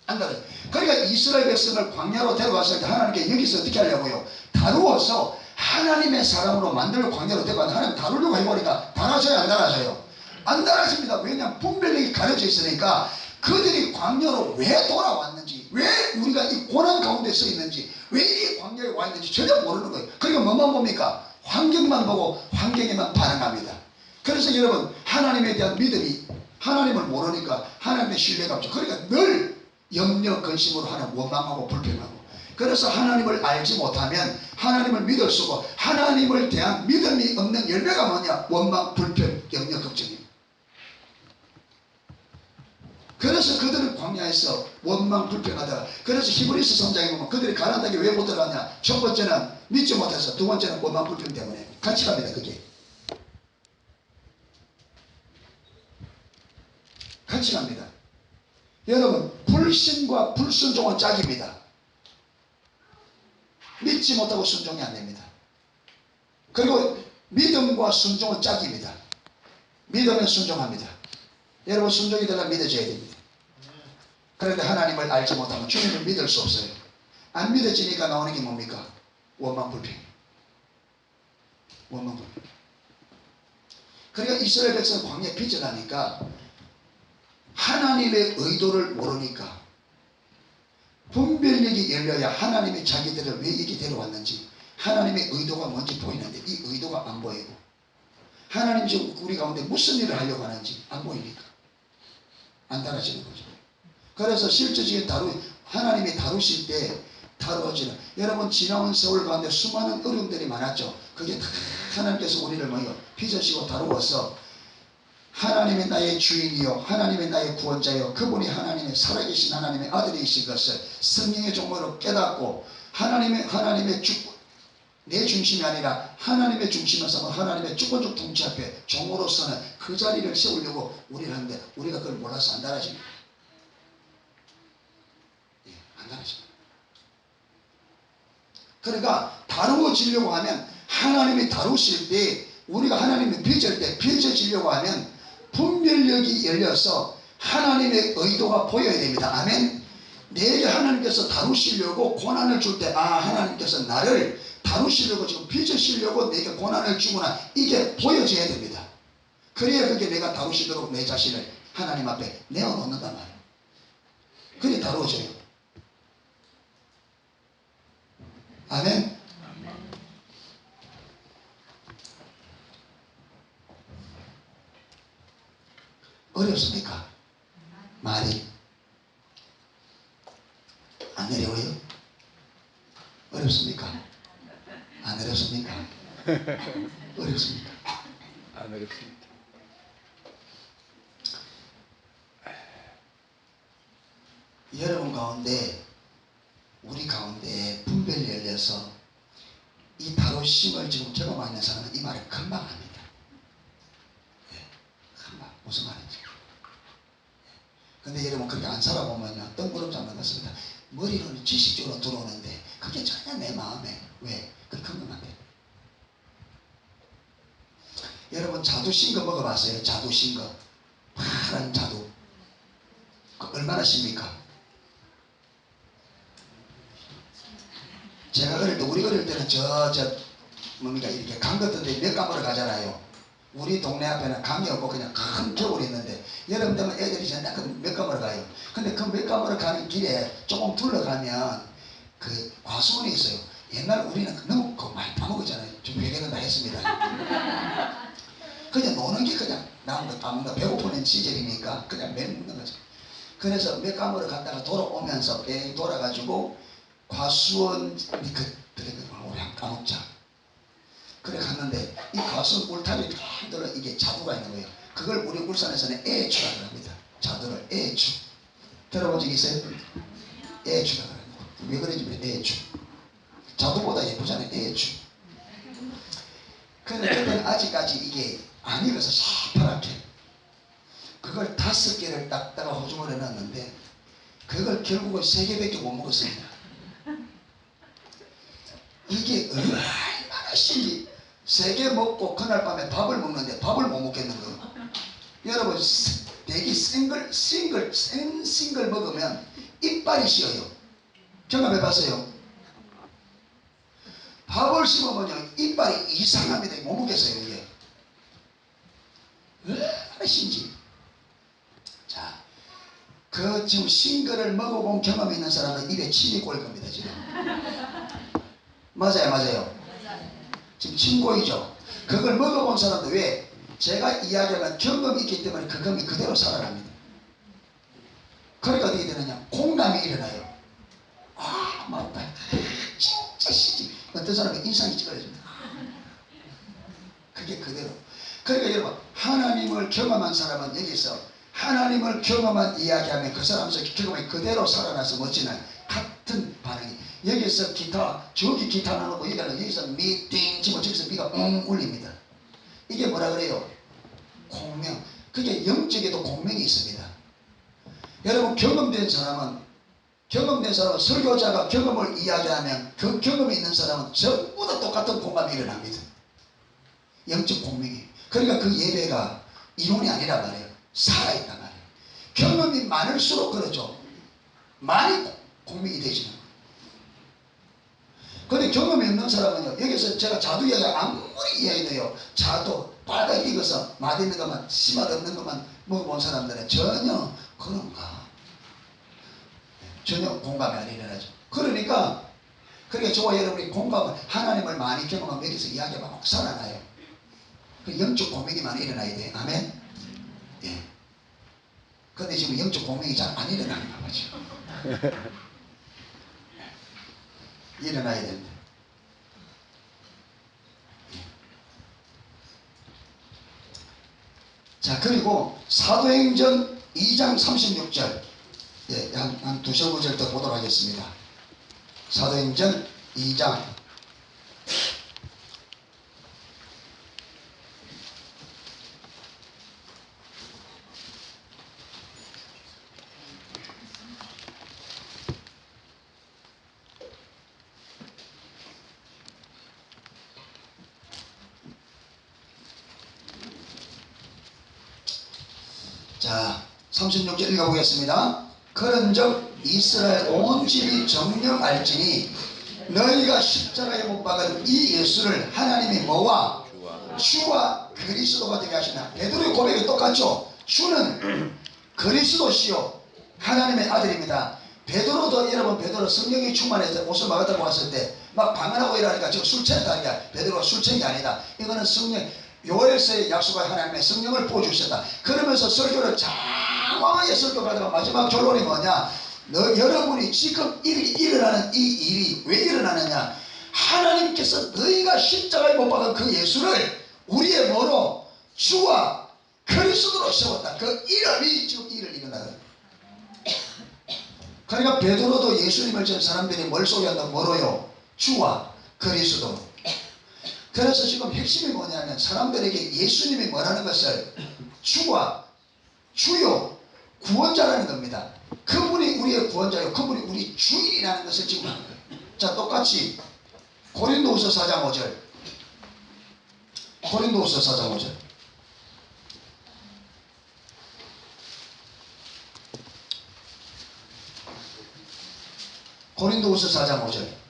A: 안 달아요. 그러니까 이스라엘 백성을 광야로 데려왔을 때 하나님께 여기서 어떻게 하려고요? 다루어서 하나님의 사람으로 만들고 광야로 데려가서 하나님 다루려고 해보니까 달아져요, 안 달아져요? 안 달아집니다. 왜냐하면 분별력이 가려져 있으니까 그들이 광야로 왜 돌아왔는지, 왜 우리가 이 고난 가운데 서 있는지, 왜 이 광야에 와 있는지 전혀 모르는 거예요. 그러니까 뭐만 봅니까? 환경만 보고 환경에만 반응합니다. 그래서 여러분, 하나님에 대한 믿음이, 하나님을 모르니까 하나님의 신뢰가 없죠. 그러니까 늘 염려 근심으로 하는 원망하고 불평하고, 그래서 하나님을 알지 못하면 하나님을 믿을 수고, 하나님을 대한 믿음이 없는 열매가 뭐냐? 원망, 불평, 염려, 걱정입니다. 그래서 그들은 광야에서 원망 불평하다가, 그래서 히브리서 3장에 보면 그들이 가나안 땅에 왜 못 들어갔냐? 첫 번째는 믿지 못해서, 두 번째는 원망 불평 때문에. 같이 갑니다. 그게 같이 갑니다. 여러분, 불신과 불순종은 짝입니다. 믿지 못하고 순종이 안 됩니다. 그리고 믿음과 순종은 짝입니다. 믿으면 순종합니다. 여러분, 순종이 되려면 믿어져야 됩니다. 그런데 하나님을 알지 못하면 주님을 믿을 수 없어요. 안 믿어지니까 나오는 게 뭡니까? 원망불평. 원망불평. 그러니까 이스라엘 백성 광야에 빚어나니까 하나님의 의도를 모르니까, 분별력이 열려야 하나님이 자기들을 왜 여기 데려왔는지, 하나님의 의도가 뭔지 보이는데 이 의도가 안 보이고, 하나님이 지금 우리 가운데 무슨 일을 하려고 하는지 안 보이니까 안 달아지는 거죠. 그래서 실제적인 하나님이 다루실 때 다루어지는, 여러분, 지나온 세월 가운데 수많은 어려움들이 많았죠. 그게 다 하나님께서 우리를 뭐요? 빚으시고 다루어서 하나님의 나의 주인이요, 하나님의 나의 구원자요, 그분이 하나님의 살아계신 하나님의 아들이신 것을 성령의 종으로 깨닫고, 하나님의 내 중심이 아니라 하나님의 중심을 삼아 하나님의 주권적 통치 앞에 종으로서는 그 자리를 세우려고 우리를 하는데, 우리가 그걸 몰라서 안 달아집니다. 예, 안 달아집니다. 그러니까 다루어지려고 하면, 하나님이 다루실 때, 우리가 하나님이 빚어지려고 하면 분별력이 열려서 하나님의 의도가 보여야 됩니다. 아멘. 내게 하나님께서 다루시려고 고난을 줄 때, 아, 하나님께서 나를 다루시려고 지금 빚으시려고 내게 고난을 주구나, 이게 보여져야 됩니다. 그래야 그게 내가 다루시도록 내 자신을 하나님 앞에 내어놓는단 말이에요. 다루어져요. 아멘. 어렵습니까? 말이 안 어려워요? 어렵습니까? 안 어렵습니까? 어렵습니까?
B: 안 어렵습니다.
A: 여러분 가운데, 우리 가운데 분별이 열려서 이 다루심을 지금 경험하고 있는 사람은 이 말을 금방 합니다. 예, 금방. 무슨 말인지. 근데 여러분 그렇게 안 살아보면요, 뜬구름 잡는 것입니다. 머리로는 지식적으로 들어오는데 그게 전혀 내 마음에 왜? 그게 궁금한데. 여러분 자두 신 거 먹어봤어요? 자두 신 거. 파란 자두. 그 얼마나 씁니까? 제가 어릴 때, 우리 어릴 때는 뭡니까, 이렇게 강 같은 데 몇 감으로 가잖아요. 우리 동네 앞에는 강이 없고 그냥 큰 겨울이 있는데, 여름 되면 애들이 전부 몇 감으로 가요. 근데 그 몇 감으로 가는 길에 조금 둘러가면 그 과수원이 있어요. 옛날 우리는 너무 많이 따먹었잖아요. 좀 회개는 다 했습니다. 그냥 노는 게 그냥 나온 거 따먹는 거, 배고프는 시절이니까 그냥 매일 먹는 거죠. 그래서 몇 감으로 갔다가 돌아오면서 뺑 돌아가지고 과수원 우리 한번 까먹자. 그래 갔는데 이 과수원 울타리 쫙 들어 이게 자두가 있는 거예요. 그걸 우리 울산에서는 애추라고 합니다. 자두를 애추. 들어본 적 있어요? 애추라고 합니다. 왜 그런지 모르겠어요. 애추. 자두보다 예쁘잖아요. 애추. 근데 그때는 아직까지 이게 안 익어서 시퍼렇게 그걸 5개를 닦다가 호주머니에 넣었는데 그걸 결국은 3개밖에 못 먹었습니다. 이게 얼마나 신기. 3개 먹고 그날 밤에 밥을 먹는데 밥을 못 먹겠는 거예요. 여러분 대기 싱글 먹으면 이빨이 씌어요. 경험해봤어요? 밥을 씹으면요 이빨이 이상합니다. 못 먹겠어요. 이게 얼마나 신기. 자, 그 지금 싱글을 먹어본 경험이 있는 사람은 입에 침이 고일 겁니다. 지금 맞아요. 지금 침 고이죠. 그걸 먹어본 사람도 왜? 제가 이야기하면 경험이 있기 때문에 그 경험이 그대로 살아납니다. 그러니까 어떻게 되느냐, 공감이 일어나요. 아 맞다, 진짜 시지. 어떤 사람은 인상이 찌그러집니다. 그게 그대로. 그러니까 여러분 하나님을 경험한 사람은 여기서 하나님을 경험한 이야기하면 그 사람에서 경험이 그대로 살아나서 멋지나요? 같은 반응이. 여기서 기타, 저기 기타 나누고 여기서 미띵 치면 저기서 미가 울립니다. 이게 뭐라 그래요? 공명. 그게 영적에도 공명이 있습니다. 여러분 경험된 사람은 설교자가 경험을 이야기하면 그 경험이 있는 사람은 전부 다 똑같은 공감이 일어납니다. 영적 공명이. 그러니까 그 예배가 이론이 아니라 말이에요. 살아있단 말이에요. 경험이 많을수록 그렇죠. 많이 공명이 되시는 거예요. 근데 경험이 없는 사람은요, 여기서 제가 자두 이야기 아무리 이야기해요, 자두 빨갛게 익어서 맛있는 것만, 씨맛 없는 것만 먹어본 사람들은 전혀 그런가, 전혀 공감이 안 일어나죠. 그러니까 저와 여러분이 공감을, 하나님을 많이 경험하면 여기서 이야기가 막 살아나요. 그 영적 공명이 많이 일어나야 돼. 아멘. 예. 근데 지금 영적 공명이 잘 안 일어나는 거죠. 일어나야 됩니다. 자, 그리고 사도행전 2장 36절, 예, 한 두세 구절 더 보도록 하겠습니다. 사도행전 2장 자, 36절 읽어보겠습니다. 그런즉 이스라엘 온 집이 정녕 알지니 너희가 십자가에 못 박은 이 예수를 하나님이 뭐와? 주와 그리스도가 되게 하시나. 베드로의 고백이 똑같죠. 주는 그리스도시요 하나님의 아들입니다. 베드로도 여러분 베드로 성령이 충만해서 옷을 막았다고 왔을 때 막 방언하고 이러니까 지금 술 취했다. 베드로가 술 취한 게 아니다. 이거는 성령 요엘서에 약속한 하나님의 성령을 부어주셨다. 그러면서 설교를 장황하게 설교하다가 마지막 결론이 뭐냐? 여러분이 지금 일어나는 이 일이 왜 일어나느냐? 하나님께서 너희가 십자가에 못 박은 그 예수를 우리의 뭐로? 주와 그리스도로 세웠다. 그 이름이 지금 일을 일어나는. 그러니까 베드로도 예수님을 전 사람들이 뭘 소개한다? 뭐로요? 주와 그리스도. 그래서 지금 핵심이 뭐냐면 사람들에게 예수님이 뭐라는 것을 주와 주요 구원자라는 겁니다. 그분이 우리의 구원자요, 그분이 우리 주인이라는 것을 지금 하는 거예요. 자, 똑같이 고린도후서 4장 5절. 고린도후서 4장 5절. 고린도후서 4장 5절.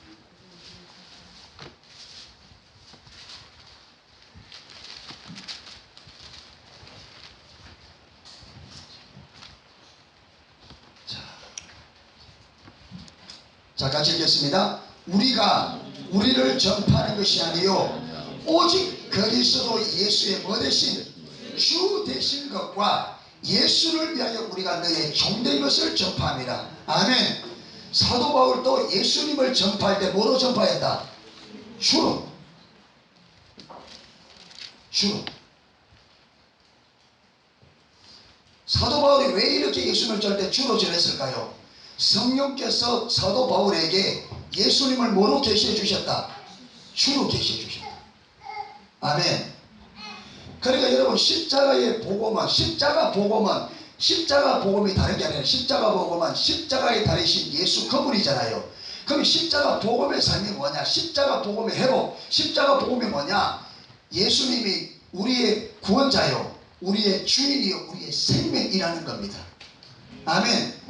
A: 자, 같이 읽겠습니다. 우리가 우리를 전파하는 것이 아니요 오직 그리스도 예수의 뭐 대신 주 되신 것과 예수를 위하여 우리가 너의 종된 것을 전파합니다. 아멘. 사도 바울도 예수님을 전파할 때 뭐로 전파했다? 주로. 주로. 사도 바울이 왜 이렇게 예수님을 전할 때 주로 전했을까요? 성령께서 사도 바울에게 예수님을 뭐로 계시해 주셨다? 주로 계시해 주셨다. 아멘. 그러니까 여러분 십자가의 복음은 십자가 복음이 다른 게 아니라 십자가 복음은 십자가에 달리신 예수 그분이잖아요. 그럼 십자가 복음의 삶이 뭐냐? 십자가 복음의 회복, 십자가 복음이 뭐냐? 예수님이 우리의 구원자요, 우리의 주인이요, 우리의 생명이라는 겁니다. 아멘.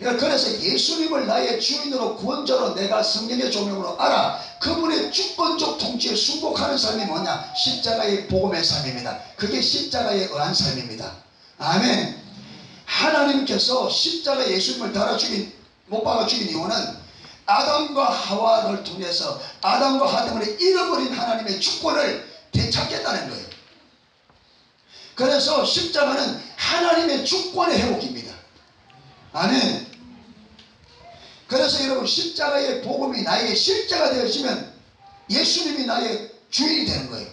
A: 그래서 예수님을 나의 주인으로 구원자로 내가 성령의 조명으로 알아. 그분의 주권적 통치에 순복하는 삶이 뭐냐? 십자가의 복음의 삶입니다. 그게 십자가에 의한 삶입니다. 아멘. 하나님께서 십자가 예수님을 못 박아 죽인 이유는 아담과 하와를 통해서 아담과 하와 때문에 잃어버린 하나님의 주권을 되찾겠다는 거예요. 그래서 십자가는 하나님의 주권의 회복입니다. 아멘. 그래서 여러분 십자가의 복음이 나에게 실제가 되어지면 예수님이 나의 주인이 되는 거예요.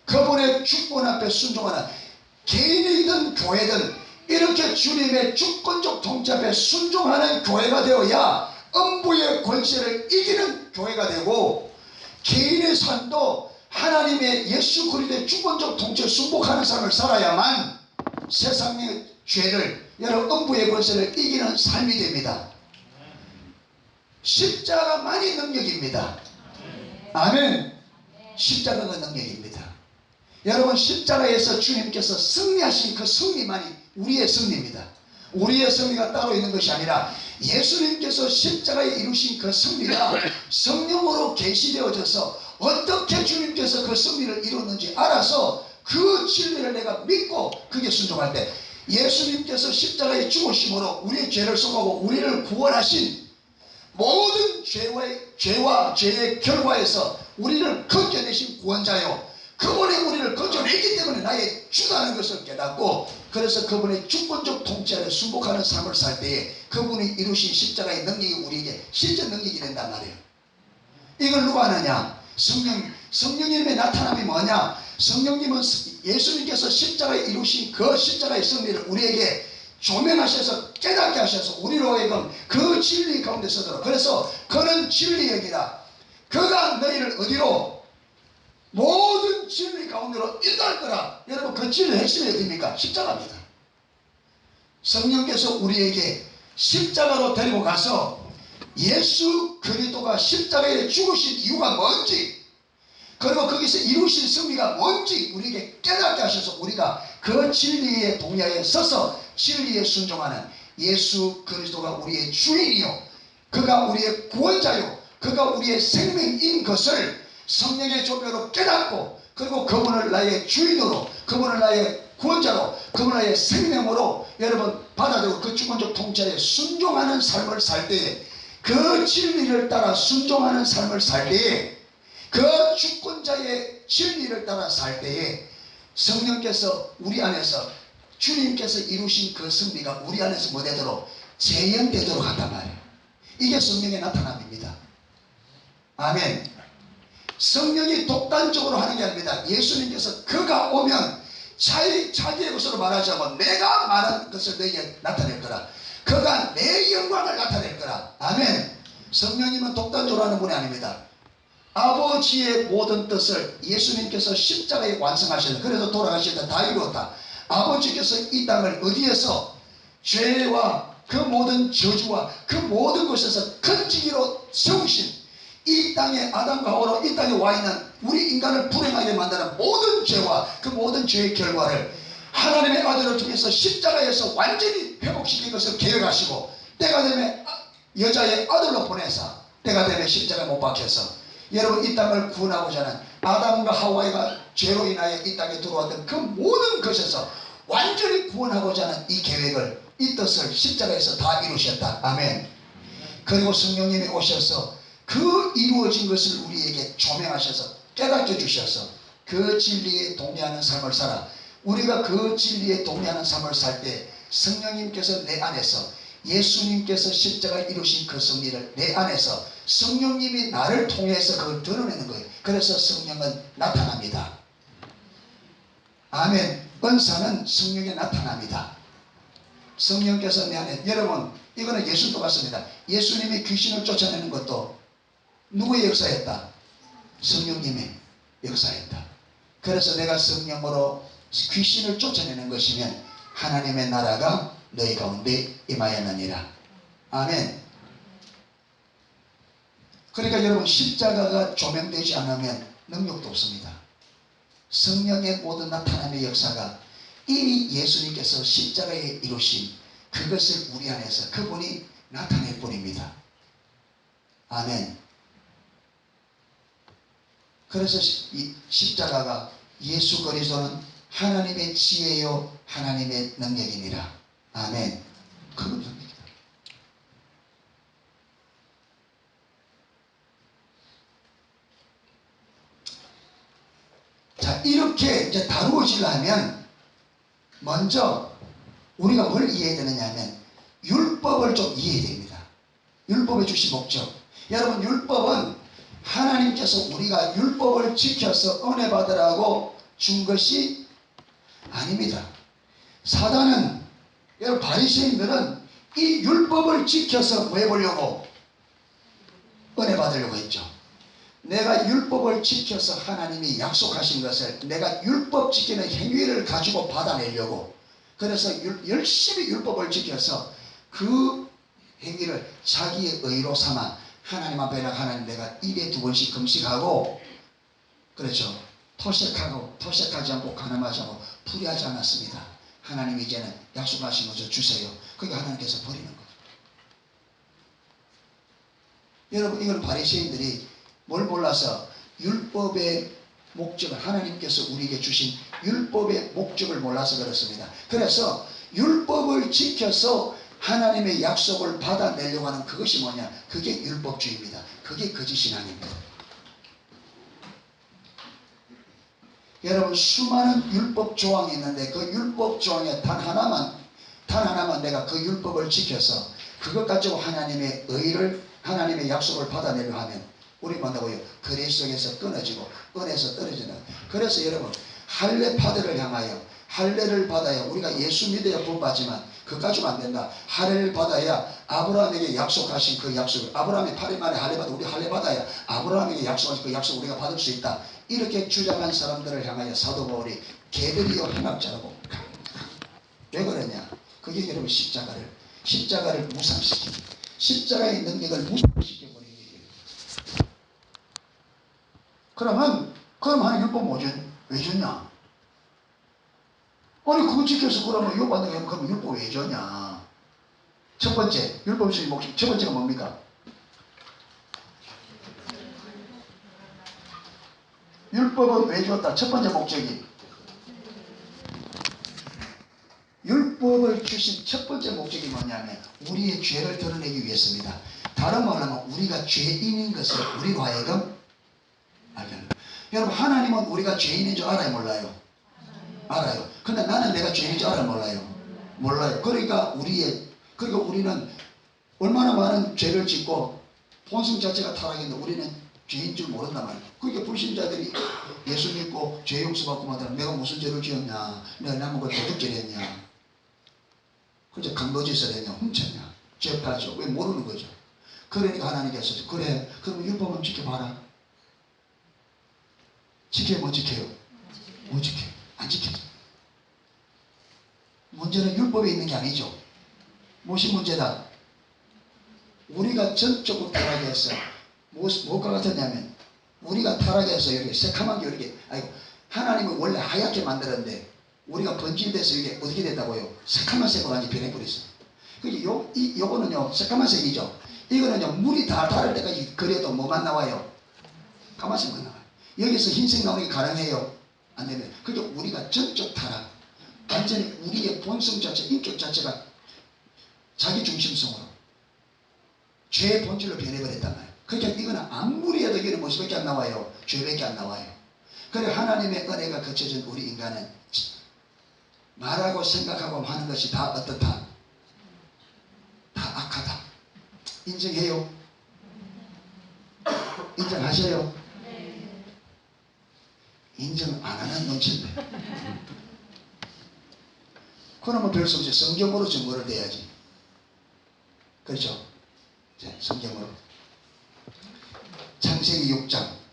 A: 그분의 주권 앞에 순종하는 개인이든 교회든 이렇게 주님의 주권적 통치 앞에 순종하는 교회가 되어야 음부의 권세를 이기는 교회가 되고, 개인의 삶도 하나님의 예수 그리스도의 주권적 통치에 순복하는 삶을 살아야만 세상의 죄를, 여러분 음부의 권세를 이기는 삶이 됩니다. 십자가만이 능력입니다. 아멘. 십자가가 능력입니다. 여러분 십자가에서 주님께서 승리하신 그 승리만이 우리의 승리입니다. 우리의 승리가 따로 있는 것이 아니라 예수님께서 십자가에 이루신 그 승리가 성령으로 계시되어져서 어떻게 주님께서 그 승리를 이뤘는지 알아서 그 진리를 내가 믿고 그게 순종할 때 예수님께서 십자가에 죽으심으로 우리의 죄를 속하고 우리를 구원하신 모든 죄와 죄의 결과에서 우리를 건져내신 구원자요, 그분이 우리를 건져냈기 때문에 나의 주다는 것을 깨닫고, 그래서 그분의 주권적 통치 아래 순복하는 삶을 살 때에 그분이 이루신 십자가의 능력이 우리에게 실제 능력이 된단 말이에요. 이걸 누가 하느냐? 성령님의 나타남이 뭐냐? 성령님은 예수님께서 십자가에 이루신 그 십자가의 승리를 우리에게 조명하셔서 깨닫게 하셔서 우리로 하여금 그 진리 가운데 서도록. 그래서 그는 진리역이라. 그가 너희를 어디로? 모든 진리 가운데로 인도할 거라. 여러분 그 진리의 핵심이 어디입니까? 십자가입니다. 성령께서 우리에게 십자가로 데리고 가서 예수 그리스도가 십자가에 죽으신 이유가 뭔지, 그리고 거기서 이루신 승리가 뭔지 우리에게 깨닫게 하셔서 우리가 그 진리의 동야에 서서 진리에 순종하는 예수 그리스도가 우리의 주인이요, 그가 우리의 구원자요, 그가 우리의 생명인 것을 성령의 조명으로 깨닫고, 그리고 그분을 나의 주인으로, 그분을 나의 구원자로, 그분을 나의 생명으로 여러분 받아들이고 그 주권적 통치에 순종하는 삶을 살 때에, 그 진리를 따라 순종하는 삶을 살 때에, 그 주권자의 진리를 따라 살 때에 성령께서 우리 안에서, 주님께서 이루신 그 승리가 우리 안에서 뭐 되도록? 재현되도록 한단 말이에요. 이게 성령의 나타남입니다. 아멘. 성령이 독단적으로 하는 게 아닙니다. 예수님께서 그가 오면 자기의 것으로 말하지 않고 내가 말한 것을 너희에게 나타낼 거라. 그가 내 영광을 나타낼 거라. 아멘. 성령님은 독단적으로 하는 분이 아닙니다. 아버지의 모든 뜻을 예수님께서 십자가에 완성하셨다. 그래서 돌아가셨다. 다 이루었다. 아버지께서 이 땅을 어디에서 죄와 그 모든 저주와 그 모든 것에서 건지기로 세우신, 이 땅에 아담과 하와로 이 땅에 와 있는 우리 인간을 불행하게 만드는 모든 죄와 그 모든 죄의 결과를 하나님의 아들을 통해서 십자가에서 완전히 회복시킨 것을 계획하시고, 때가 되면 여자의 아들로 보내서 때가 되면 십자가에 못 박혀서 여러분 이 땅을 구원하고자 하는 아담과 하와가 죄로 인하여 이 땅에 들어왔던 그 모든 것에서 완전히 구원하고자 하는 이 계획을, 이 뜻을 십자가에서 다 이루셨다. 아멘. 그리고 성령님이 오셔서 그 이루어진 것을 우리에게 조명하셔서 깨닫게 주셔서 그 진리에 동의하는 삶을 살아. 우리가 그 진리에 동의하는 삶을 살 때 성령님께서 내 안에서, 예수님께서 십자가에 이루신 그 승리를 내 안에서 성령님이 나를 통해서 그걸 드러내는 거예요. 그래서 성령은 나타납니다. 아멘. 은사는 성령에 나타납니다. 성령께서 내 안에, 여러분 이거는 예수도 같습니다. 예수님이 귀신을 쫓아내는 것도 누구의 역사였다? 성령님의 역사였다. 그래서 내가 성령으로 귀신을 쫓아내는 것이면 하나님의 나라가 너희 가운데 임하였느니라. 아멘. 그러니까 여러분 십자가가 조명되지 않으면 능력도 없습니다. 성령의 모든 나타남의 역사가 이미 예수님께서 십자가에 이루신 그것을 우리 안에서 그분이 나타낼 뿐입니다. 아멘. 그래서 이 십자가가 예수 그리스도는 하나님의 지혜요 하나님의 능력이니라. 아멘. 그겁니다. 자, 이렇게 이제 다루어지려면 먼저 우리가 뭘 이해해야 되느냐 하면 율법을 좀 이해해야 됩니다. 율법에 주신 목적. 여러분 율법은 하나님께서 우리가 율법을 지켜서 은혜 받으라고 준 것이 아닙니다. 사단은, 여러분 바리새인들은 이 율법을 지켜서 뭐 해보려고? 은혜 받으려고 했죠. 내가 율법을 지켜서 하나님이 약속하신 것을 내가 율법 지키는 행위를 가지고 받아내려고, 그래서 열심히 율법을 지켜서 그 행위를 자기의 의로 삼아 하나님 앞에 하나님 내가 일에 2번씩 금식하고, 그렇죠, 토색하지 않고 가늠하지 않고 풀이하지 않았습니다. 하나님 이제는 약속하신 것을 주세요. 그러니까 하나님께서 버리는 거죠. 여러분 이건 바리새인들이 뭘 몰라서 율법의 목적을, 하나님께서 우리에게 주신 율법의 목적을 몰라서 그렇습니다. 그래서 율법을 지켜서 하나님의 약속을 받아내려고 하는 그것이 뭐냐? 그게 율법주의입니다. 그게 거짓신앙입니다. 여러분 수많은 율법 조항이 있는데 그 율법 조항에 단 하나만 내가 그 율법을 지켜서 그것 가지고 하나님의 의를, 하나님의 약속을 받아내려 하면 우리 뭐라고요? 그리스도에서 끊어지고 은혜에서 떨어지는. 그래서 여러분 할례파들을 향하여 할례를 받아야, 우리가 예수 믿어야 구원받지만 그거 가지고 안 된다. 할례를 받아야 아브라함에게 약속하신 그 약속을, 아브라함이 8일 만에 할례 받아, 우리 할례 받아야 아브라함에게 약속하신 그 약속을 우리가 받을 수 있다. 이렇게 주장한 사람들을 향하여 사도 바울이 개들이요 행악자라고. 왜 그러냐? 그게 여러분 십자가를 무상시킵니다. 십자가의 능력을 무상시켜버린 일이에요. 그럼 하나님 율법 왜 줬냐? 아니 그거 지켜서 그러면 율법 받는 게 그럼 율법 왜 줬냐? 첫 번째 율법의 목적, 첫 번째가 뭡니까? 율법은 왜 줬다? 첫 번째 목적이 율법을 주신 첫 번째 목적이 뭐냐면 우리의 죄를 드러내기 위해서입니다. 다른 말로 하면 우리가 죄인인 것을 우리로 하여금 알게 합니다. 여러분, 하나님은 우리가 죄인인 줄 알아요, 몰라요? 알아요. 근데 나는 내가 죄인인 줄 알아요, 몰라요? 몰라요. 그러니까 우리는 얼마나 많은 죄를 짓고 본성 자체가 타락했는데 우리는 죄인 줄 모른단 말이에요. 그러니까 불신자들이 예수 믿고 죄 용서받고 말하면 내가 무슨 죄를 지었냐, 내가 남은 걸 도둑질 했냐, 그저 강도짓을 했냐, 훔쳤냐, 죄 따져. 왜 모르는 거죠. 그러니까 하나님께서 그래, 그럼 율법은 지켜봐라. 지켜요, 못 지켜요? 못 지켜요. 안 지켜요. 문제는 율법에 있는 게 아니죠. 무엇이 문제다? 우리가 전적으로 타락해서 뭐가 같았냐면 우리가 타락해서 이렇게 새카만 게 이렇게 하나님은 원래 하얗게 만들었는데 우리가 번질돼서 이게 어떻게 됐다고요? 새카만 색으로 완전히 변해버렸어요. 요거는요 새카만 색이죠. 이거는요 물이 다 닳을 때까지 그래도 뭐만 나와요? 까만색만 나와요. 여기서 흰색 나오는 게 가능해요? 안 되면. 그러니까 우리가 전적 타락, 완전히 우리의 본성 자체, 인격 자체가 자기 중심성으로 죄의 본질로 변해버렸단 말이에요. 그러니까 이거는 아무리 해도 이거는 무엇밖에 안 나와요? 죄밖에 안 나와요. 그래 하나님의 은혜가 거쳐진 우리 인간은 말하고 생각하고 하는 것이 다 어떻다? 다 악하다. 인정해요? 인정하셔요? 인정 안 하는 눈치인데. 그러면 별 수 없이 성경으로 증거를 대야지. 그렇죠? 자, 성경으로. 창세기 6장.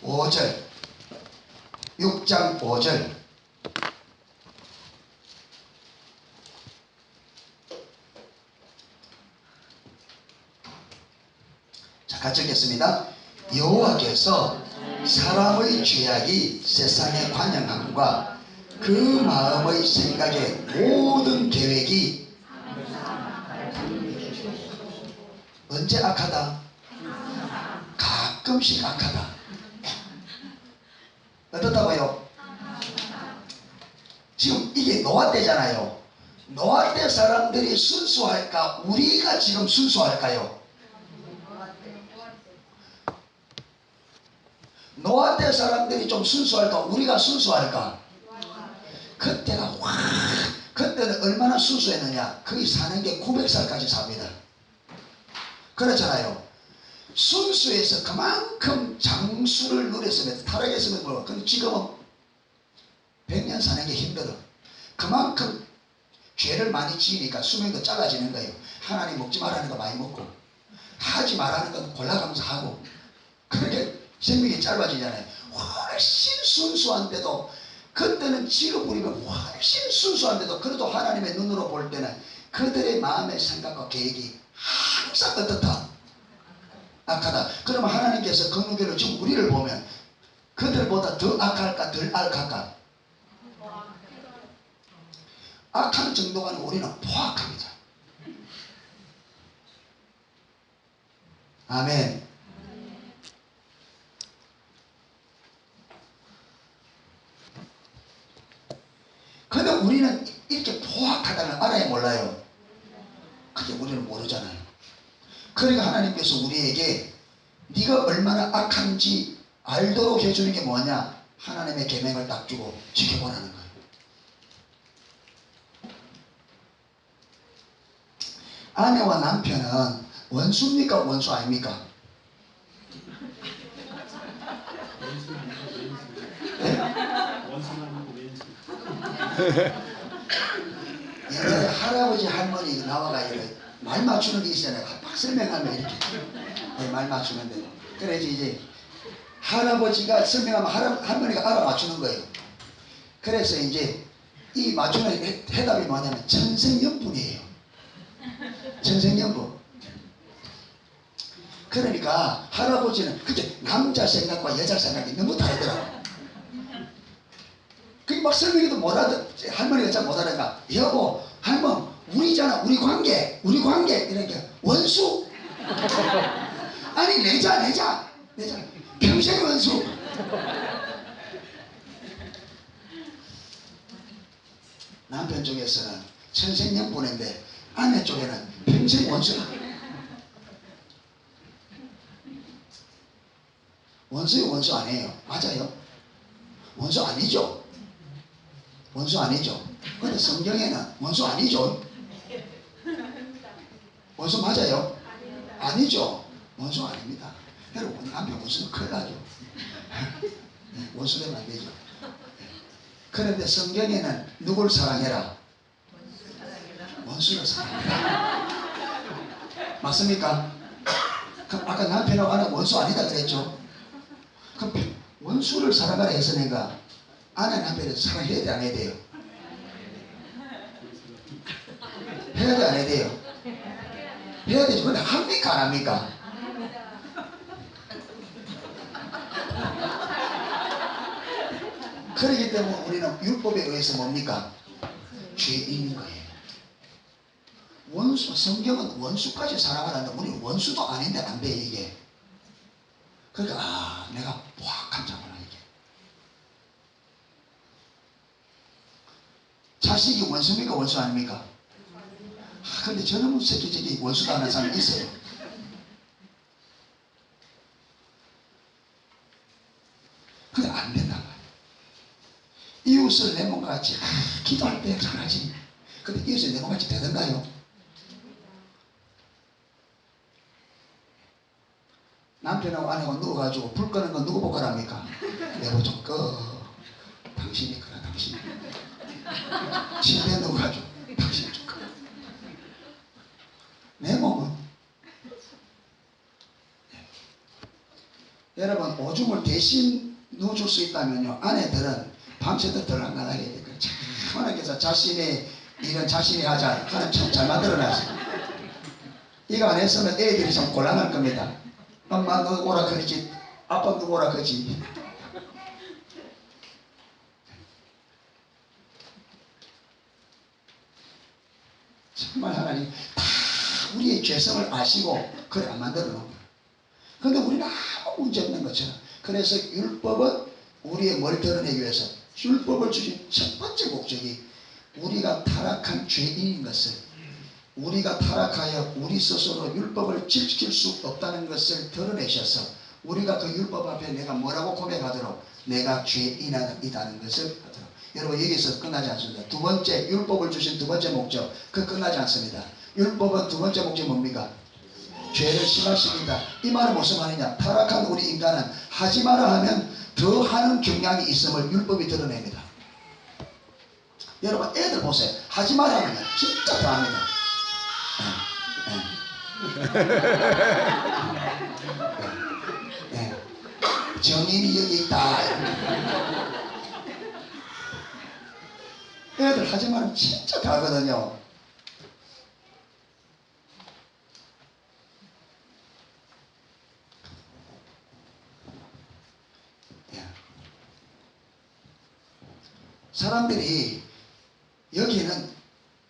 A: (5절) 6장 5절. 자, 같이 읽겠습니다. 여호와께서 사람의 죄악이 세상에 관영함과 그 마음의 생각의 모든 계획이 언제 악하다? 가끔씩 악하다. 어떻다고요? 지금 이게 노아 때잖아요. 노아 때 사람들이 순수할까? 우리가 지금 순수할까요? 노아 때 사람들이 좀 순수할까? 우리가 순수할까? 그때는 얼마나 순수했느냐? 거기 사는 게 900살까지 삽니다. 그렇잖아요. 순수해서 그만큼 장수를 누렸으면 타락했으면 뭐고. 근데 지금은 100년 사는 게 힘들어. 그만큼 죄를 많이 지으니까 수명도 짧아지는 거예요. 하나님 먹지 말라는 거 많이 먹고 하지 말라는 건 골라가면서 하고 그렇게 생명이 짧아지잖아요. 훨씬 순수한데도 그때는 지금 우리가 훨씬 순수한데도 그래도 하나님의 눈으로 볼 때는 그들의 마음의 생각과 계획이 항상 어떻다? 악하다. 그러면 하나님께서 건우교를 지금 우리를 보면 그들보다 더 악할까 덜 악할까? 악한 정도가 아니라 우리는 포악합니다. 아멘. 근데 우리는 이렇게 포악하다는 알아야 몰라요? 그게 우리는 모르잖아요. 그러니까 하나님께서 우리에게 네가 얼마나 악한지 알도록 해주는 게 뭐냐? 하나님의 계명을 딱 주고 지켜보라는 거예요. 아내와 남편은 원수입니까? 원수 아닙니까? 옛날에 할아버지 할머니 나와가 이래 말 맞추는 게 있잖아요. 막 설명하면 이렇게 말 맞추는데 그래서 이제 할아버지가 설명하면 할머니가 알아맞추는 거예요. 그래서 이제 이 맞추는 해답이 뭐냐면 천생연분이에요. 천생연분. 그러니까 할아버지는 그게 남자 생각과 여자 생각이 너무 다르더라고. 그게 막 설명해도 못 알아. 할머니가 잘 못 알아가. 여보, 할머니, 우리잖아. 우리 관계. 이러니까 원수. 아니 내자. 평생 원수. 남편 쪽에서는 천생연분인데 아내 쪽에는 평생 원수야. 원수요? 원수 아니에요. 맞아요. 원수 아니죠. 근데 성경에는 원수 아니죠. 원수 맞아요? 아니죠. 원수 아닙니다. 여러분, 남편 원수는 큰일 나죠. 원수 되면 안 되죠. 그런데 성경에는 누굴 사랑해라? 원수를 사랑해라. 맞습니까? 그럼 아까 남편하고 아내 원수 아니다 그랬죠? 그럼 원수를 사랑하라 해서 내가 아내 남편을 사랑해야 돼, 안 해야 돼요? 해야 돼, 안 해야 돼요? 해야 되죠. 근데 합니까, 안 합니까? 그렇기 때문에 우리는 율법에 의해서 뭡니까? 죄인인 거예요. 성경은 원수까지 사랑하라는데 우리는 원수도 아닌데 안 돼, 이게. 그러니까 내가 확 깜짝놀라. 이게 자식이 원수입니까, 원수 아닙니까? 근데 저놈의 새끼 저기 원수도 안 하는 사람이 있어요. 근데 안 된단 말이에요. 이웃을 내 몸같이 기도할 때 잘하지. 근데 이웃을 내 몸같이 되던가요? 남편하고 아내가 누워가지고 불 끄는 건 누구 보고 합니까? 여보 좀 꺼. 당신이 꺼라, 당신이. 침대에 누워가지고 당신이 좀 꺼. 내 몸은 여러분, 오줌을 대신 누워줄 수 있다면요, 아내들은 밤새도록 덜 나가게 될 거예요. 하나님께서 자신이 이런 자신이 하자 하나님 참 잘 만들어놨어요. 이거 안 했으면 애들이 참 곤란할 겁니다. 엄마 너 오라 그러지, 아빠 너 오라 그러지. 정말 하나님 다 우리의 죄성을 아시고 그래 안 만들어 놓은 거예요. 그런데 우리는 아무 문제 없는 것처럼. 그래서 율법은 우리의 뭘 드러내기 위해서, 율법을 주신 첫 번째 목적이 우리가 타락한 죄인인 것을, 우리가 타락하여 우리 스스로 율법을 지킬 수 없다는 것을 드러내셔서 우리가 그 율법 앞에 내가 뭐라고 고백하도록, 내가 죄인이라는 것을 하도록. 여러분, 여기서 끝나지 않습니다. 두 번째, 율법을 주신 두 번째 목적, 그 끝나지 않습니다. 율법은 두 번째 목적이 뭡니까? 죄를 심화시킨다. 이 말은 무슨 말이냐? 타락한 우리 인간은 하지 마라 하면 더 하는 경향이 있음을 율법이 드러냅니다. 여러분, 애들 보세요. 하지 마라 하면 진짜 더 합니다. 정인이 여기 있다. 애들 하지 마라 진짜 다 하거든요. 사람들이 여기는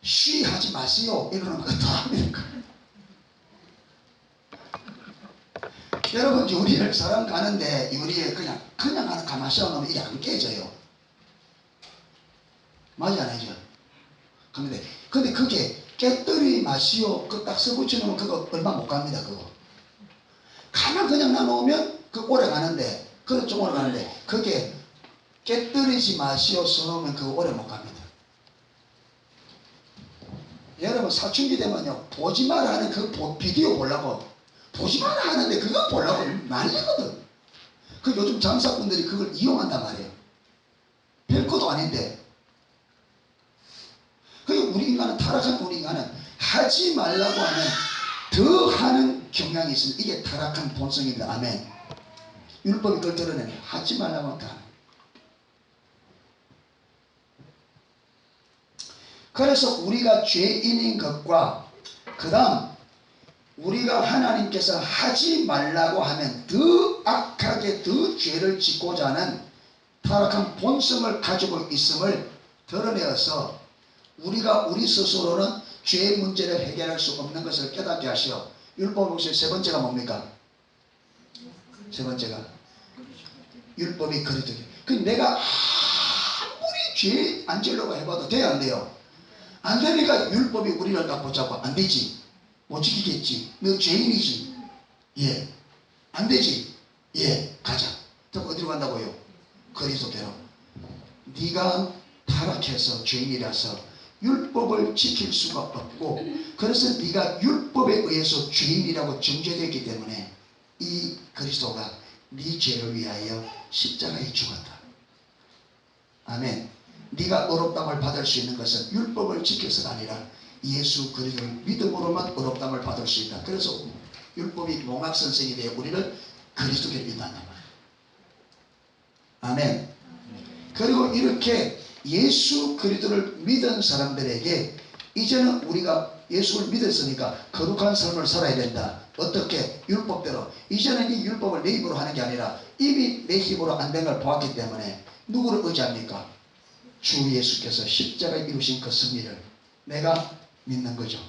A: 쉬하지 마세요 이러는 거 더 합니다. 여러분, 유리를 사람 가는데 유리에 그냥 하나 가만 씌워놓으면 이게 안 깨져요. 맞아, 안 하죠? 근데 그게 깨뜨리 마시오 그 딱 써붙여놓으면 그거 얼마 못 갑니다. 그거 가만 그냥 놔놓으면 그 오래 가는데, 그건 좀 오래 가는데, 그게 깨뜨리지 마시오 써놓으면 그거 오래 못 갑니다. 여러분, 사춘기 되면요, 보지 마라 하는 그 비디오 보려고, 보지 마라 하는데 그거 보려고 난리거든. 그 요즘 장사꾼들이 그걸 이용한단 말이에요. 별것도 아닌데. 우리 인간은, 타락한 우리 인간은 하지 말라고 하면 더 하는 경향이 있습니다. 이게 타락한 본성입니다. 아멘. 율법이 그걸 드러내네. 하지 말라고 하면 더 하는. 그래서 우리가 죄인인 것과, 그 다음 우리가 하나님께서 하지 말라고 하면 더 악하게 더 죄를 짓고자 하는 타락한 본성을 가지고 있음을 드러내어서 우리가 우리 스스로는 죄의 문제를 해결할 수 없는 것을 깨닫게 하시어 율법 혹시 세 번째가 뭡니까? 세 번째가 율법이 거리두기. 그 내가 아무리 죄 안 지으려고 해봐도 돼야 안 돼요? 안 되니까 율법이 우리를 딱 붙잡고 안 되지, 못 지키겠지, 너 죄인이지, 예, 안 되지, 예, 가자. 그럼 어디로 간다고요? 그리스도께로. 네가 타락해서 죄인이라서 율법을 지킬 수가 없고, 그래서 네가 율법에 의해서 죄인이라고 정죄되었기 때문에 이 그리스도가 네 죄를 위하여 십자가에 죽었다. 아멘. 네가 의롭다함을 받을 수 있는 것은 율법을 지켜서가 아니라 예수 그리스도를 믿음으로만 의롭다함을 받을 수 있다. 그래서 율법이 몽학선생이 되어 우리를 그리스도께 인도한단 말이에요. 아멘. 그리고 이렇게 예수 그리스도를 믿은 사람들에게 이제는 우리가 예수를 믿었으니까 거룩한 삶을 살아야 된다. 어떻게? 율법대로. 이제는 이 율법을 내 입으로 하는 게 아니라 이미 내 힘으로 안 된 걸 보았기 때문에 누구를 의지합니까? 주 예수께서 십자가에 이루신 그 승리를 내가 믿는 거죠.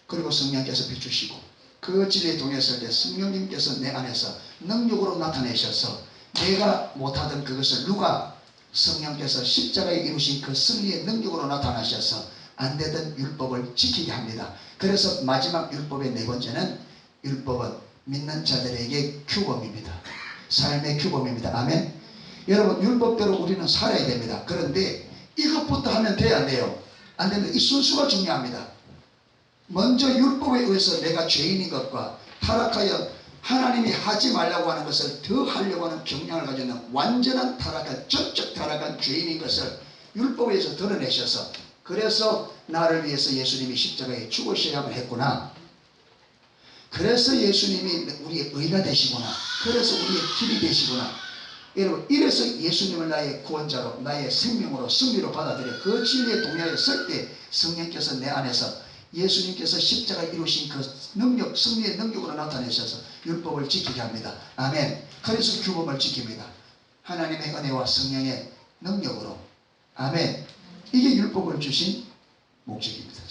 A: 그리고 성령께서 비추시고 그 진리에 동의했을 때 성령님께서 내 안에서 능력으로 나타내셔서 내가 못하던 그것을 누가? 성령께서 십자가에 이루신 그 승리의 능력으로 나타나셔서 안 되던 율법을 지키게 합니다. 그래서 마지막 율법의 네 번째는 율법은 믿는 자들에게 규범입니다. 삶의 규범입니다. 아멘. 여러분 율법대로 우리는 살아야 됩니다. 그런데 이것부터 하면 돼야 안 돼요? 안 됩니다. 이 순수가 중요합니다. 먼저 율법에 의해서 내가 죄인인 것과 타락하여 하나님이 하지 말라고 하는 것을 더 하려고 하는 경향을 가지고 있는 완전한 타락한 전적 타락한 죄인인 것을 율법에 의해서 드러내셔서 그래서 나를 위해서 예수님이 십자가에 죽으셔야만 했구나. 그래서 예수님이 우리의 의가 되시구나. 그래서 우리의 길이 되시구나. 여러분 이래서 예수님을 나의 구원자로 나의 생명으로 승리로 받아들여 그 진리에 동의하여 설 때 성령께서 내 안에서 예수님께서 십자가에 이루신 그 능력, 승리의 능력으로 나타내셔서 율법을 지키게 합니다. 아멘. 그래서 규범을 지킵니다. 하나님의 은혜와 성령의 능력으로. 아멘. 이게 율법을 주신 목적입니다.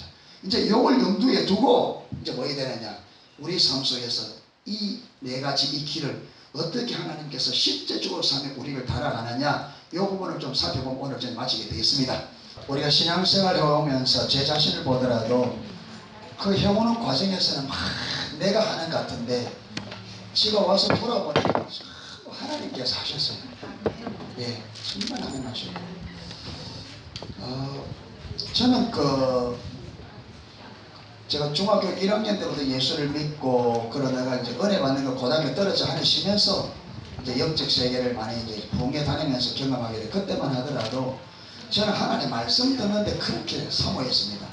A: 이제 이걸 염두에 두고 이제 뭐 해야 되느냐? 우리 삶 속에서 이 네 가지 이 길을 어떻게 하나님께서 실제적으로 삶에 우리를 달아가느냐, 이 부분을 좀 살펴보면 오늘 저는 마치게 되겠습니다. 우리가 신앙생활을 해오면서 제 자신을 보더라도 그 해오는 과정에서는 막 내가 하는 것 같은데 집에 와서 돌아보니까 하나님께서 하셨어요. 예, 정말 하나님 하셨고 저는 제가 중학교 1학년 때부터 예수를 믿고 그러다가 이제 은혜 받는 걸 고등학교 떨어져 하시면서 이제 영적 세계를 많이 이제 붕괴 다니면서 경험하게 돼. 그때만 하더라도 저는 하나님 말씀 듣는데 그렇게 사모했습니다.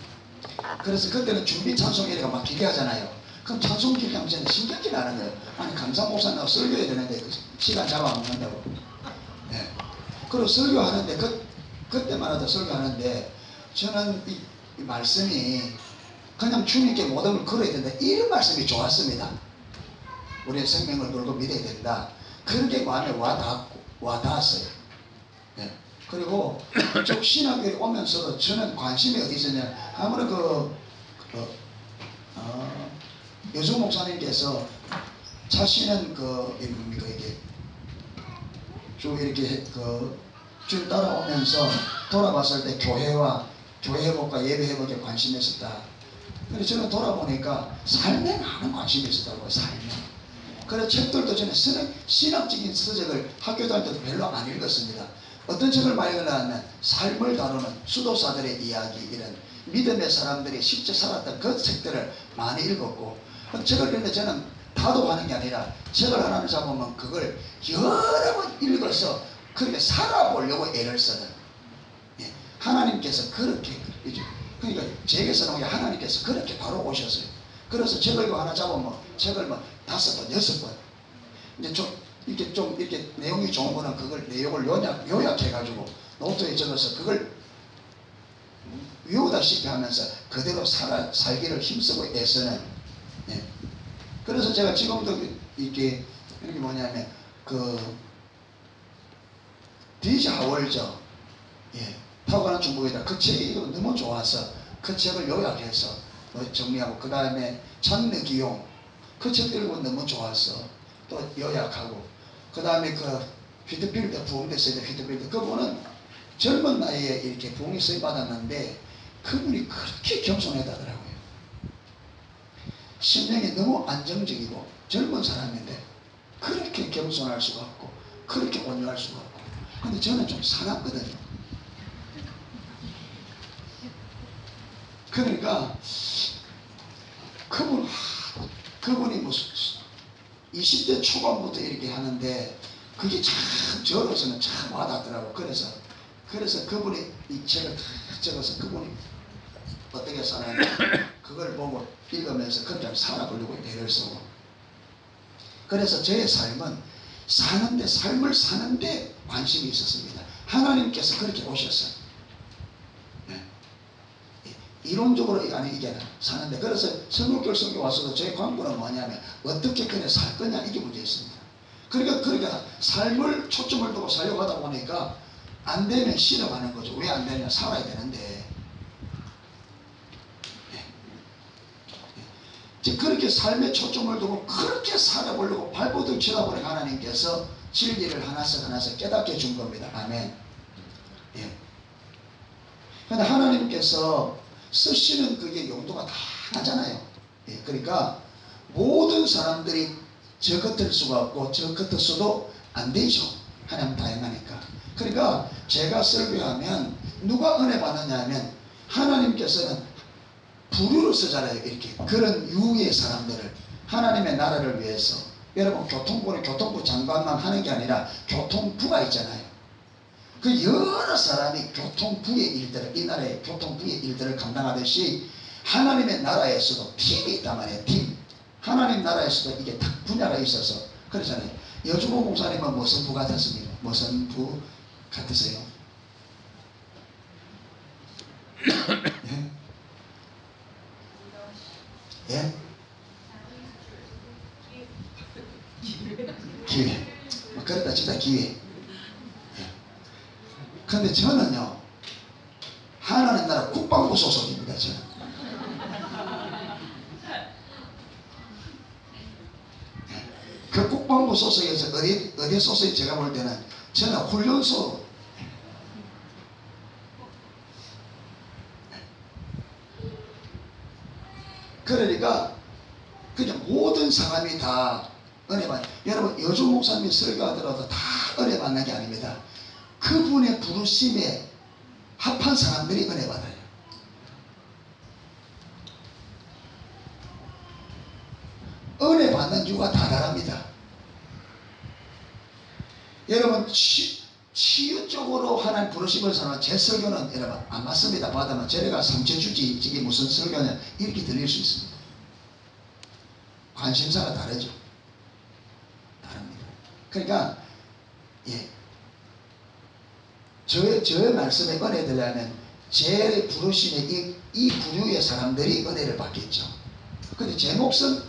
A: 그래서 그때는 준비 찬송 이래가 막 기게 하잖아요. 그럼 찬송 기대하면 저는 신경질 나는 거예요. 아니 강사 목사님 설교해야 되는데 시간 잡아먹는다고. 예. 그리고 설교하는데 그때만 하도 설교하는데 저는 이 말씀이 그냥 주님께 모든 걸 걸어야 된다. 이런 말씀이 좋았습니다. 우리의 생명을 걸고 믿어야 된다. 그렇게 마음에 와닿았어요. 예. 그리고 쭉 신학교에 오면서도 저는 관심이 어디 있었냐. 아무래도 여주 목사님께서 자신은 이게 쭉 이렇게 쭉 따라오면서 돌아봤을 때 교회 회복과 예배 회복에 관심이 있었다. 그래서 저는 돌아보니까 삶에 많은 관심이 있었다고요. 삶에. 그래서 책들도 저는 신학적인 서적을 학교 다닐 때도 별로 안 읽었습니다. 어떤 책을 많이 읽었냐면 삶을 다루는 수도사들의 이야기, 이런 믿음의 사람들이 실제 살았던 그 책들을 많이 읽었고, 책을 읽는데 저는 다도하는 게 아니라 책을 하나를 잡으면 그걸 여러 번 읽어서 그렇게 살아보려고 애를 쓰는. 예. 하나님께서 그렇게 그러니까 제게서 나온 게 하나님께서 그렇게 바로 오셨어요. 그래서 책을 하나 잡으면 책을 뭐 5번, 6번 이제 좀 이렇게 내용이 좋은 거는 그걸 내용을 요약해가지고 노트에 적어서 그걸 외우다시피 하면서 그대로 살기를 힘쓰고 애쓰는. 예. 그래서 제가 지금도 이렇게 뭐냐면 디지 하월저, 예, 타고가는 중국이다. 그 책이 너무 좋아서 그 책을 요약해서 정리하고, 그 다음에 장르기용, 그 책 읽고 너무 좋아서 또 요약하고, 그 다음에 그 휘트필드 부흥됐어요. 휘트필드 그분은 젊은 나이에 이렇게 부흥이 서임 받았는데 그분이 그렇게 겸손하다더라고요. 심령이 너무 안정적이고 젊은 사람인데 그렇게 겸손할 수가 없고 그렇게 온유할 수가 없고. 근데 저는 좀 사납거든요. 그러니까 그분이 무슨 20대 초반부터 이렇게 하는데 그게 참 저로서는 참 와닿더라고. 그래서 그분이 이 책을 다 적어서 그분이 어떻게 사는지 그걸 보고 읽으면서 그렇게 살아보려고 애를 쓰고. 그래서 저의 삶은 삶을 사는데 관심이 있었습니다. 하나님께서 그렇게 오셨어요. 네. 이론적으로 이게 사는데, 그래서 선물교회 성교 와서도 저의 관건은 뭐냐면 어떻게 그래 살 거냐, 이게 문제였습니다. 그러니까 삶을 초점을 두고 살려고 하다 보니까 안 되면 싫어하는 거죠. 왜 안 되냐, 살아야 되는데. 그렇게 삶의 초점을 두고 그렇게 살아보려고 발버둥 쳐다보는 하나님께서 진리를 하나씩 깨닫게 준 겁니다. 아멘. 예. 근데 하나님께서 쓰시는 그게 용도가 다하잖아요. 예. 그러니까 모든 사람들이 저 같을 수가 없고 저 같았어도 안 되죠. 하나님 다양하니까. 그러니까 제가 설교하면 누가 은혜 받느냐 하면 하나님께서는 부류로 쓰잖아요. 이렇게 그런 유의 사람들을 하나님의 나라를 위해서. 여러분, 교통부는 교통부 장관만 하는 게 아니라 교통부가 있잖아요. 그 여러 사람이 교통부의 일들을, 이 나라의 교통부의 일들을 감당하듯이 하나님의 나라에서도 팀이 있단 말이에요. 팀. 하나님 나라에서도 이게 딱 분야가 있어서 그러잖아요. 여주보 목사님은 무슨 부 같았습니까? 무슨 부 같으세요? 예? 예? 기회. 그랬다 진짜 기회. 예. 근데 저는요, 하나님 나라 국방부 소속입니다. 저는. 예. 그 국방부 소속에서 어디 소속이 제가 볼 때는 저는 훈련소. 그러니까 그냥 모든 사람이 다 은혜 받는. 여러분, 여주 목사님이 설교하더라도 다 은혜 받는 게 아닙니다. 그분의 부르심에 합한 사람들이 은혜 받아요. 은혜 받는 이유가 다 다릅니다. 여러분, 치유 쪽으로 하나님 부르심을 사는 제 설교는 여러분 안 맞습니다. 받으면 제가 상처주지 이게 무슨 설교냐 이렇게 들릴 수 있습니다. 관심사가 다르죠. 다릅니다. 그러니까 예, 저의 말씀에 은혜 들려면 제 부르심에 이 부류의 사람들이 은혜를 받겠죠. 근데 제 몫은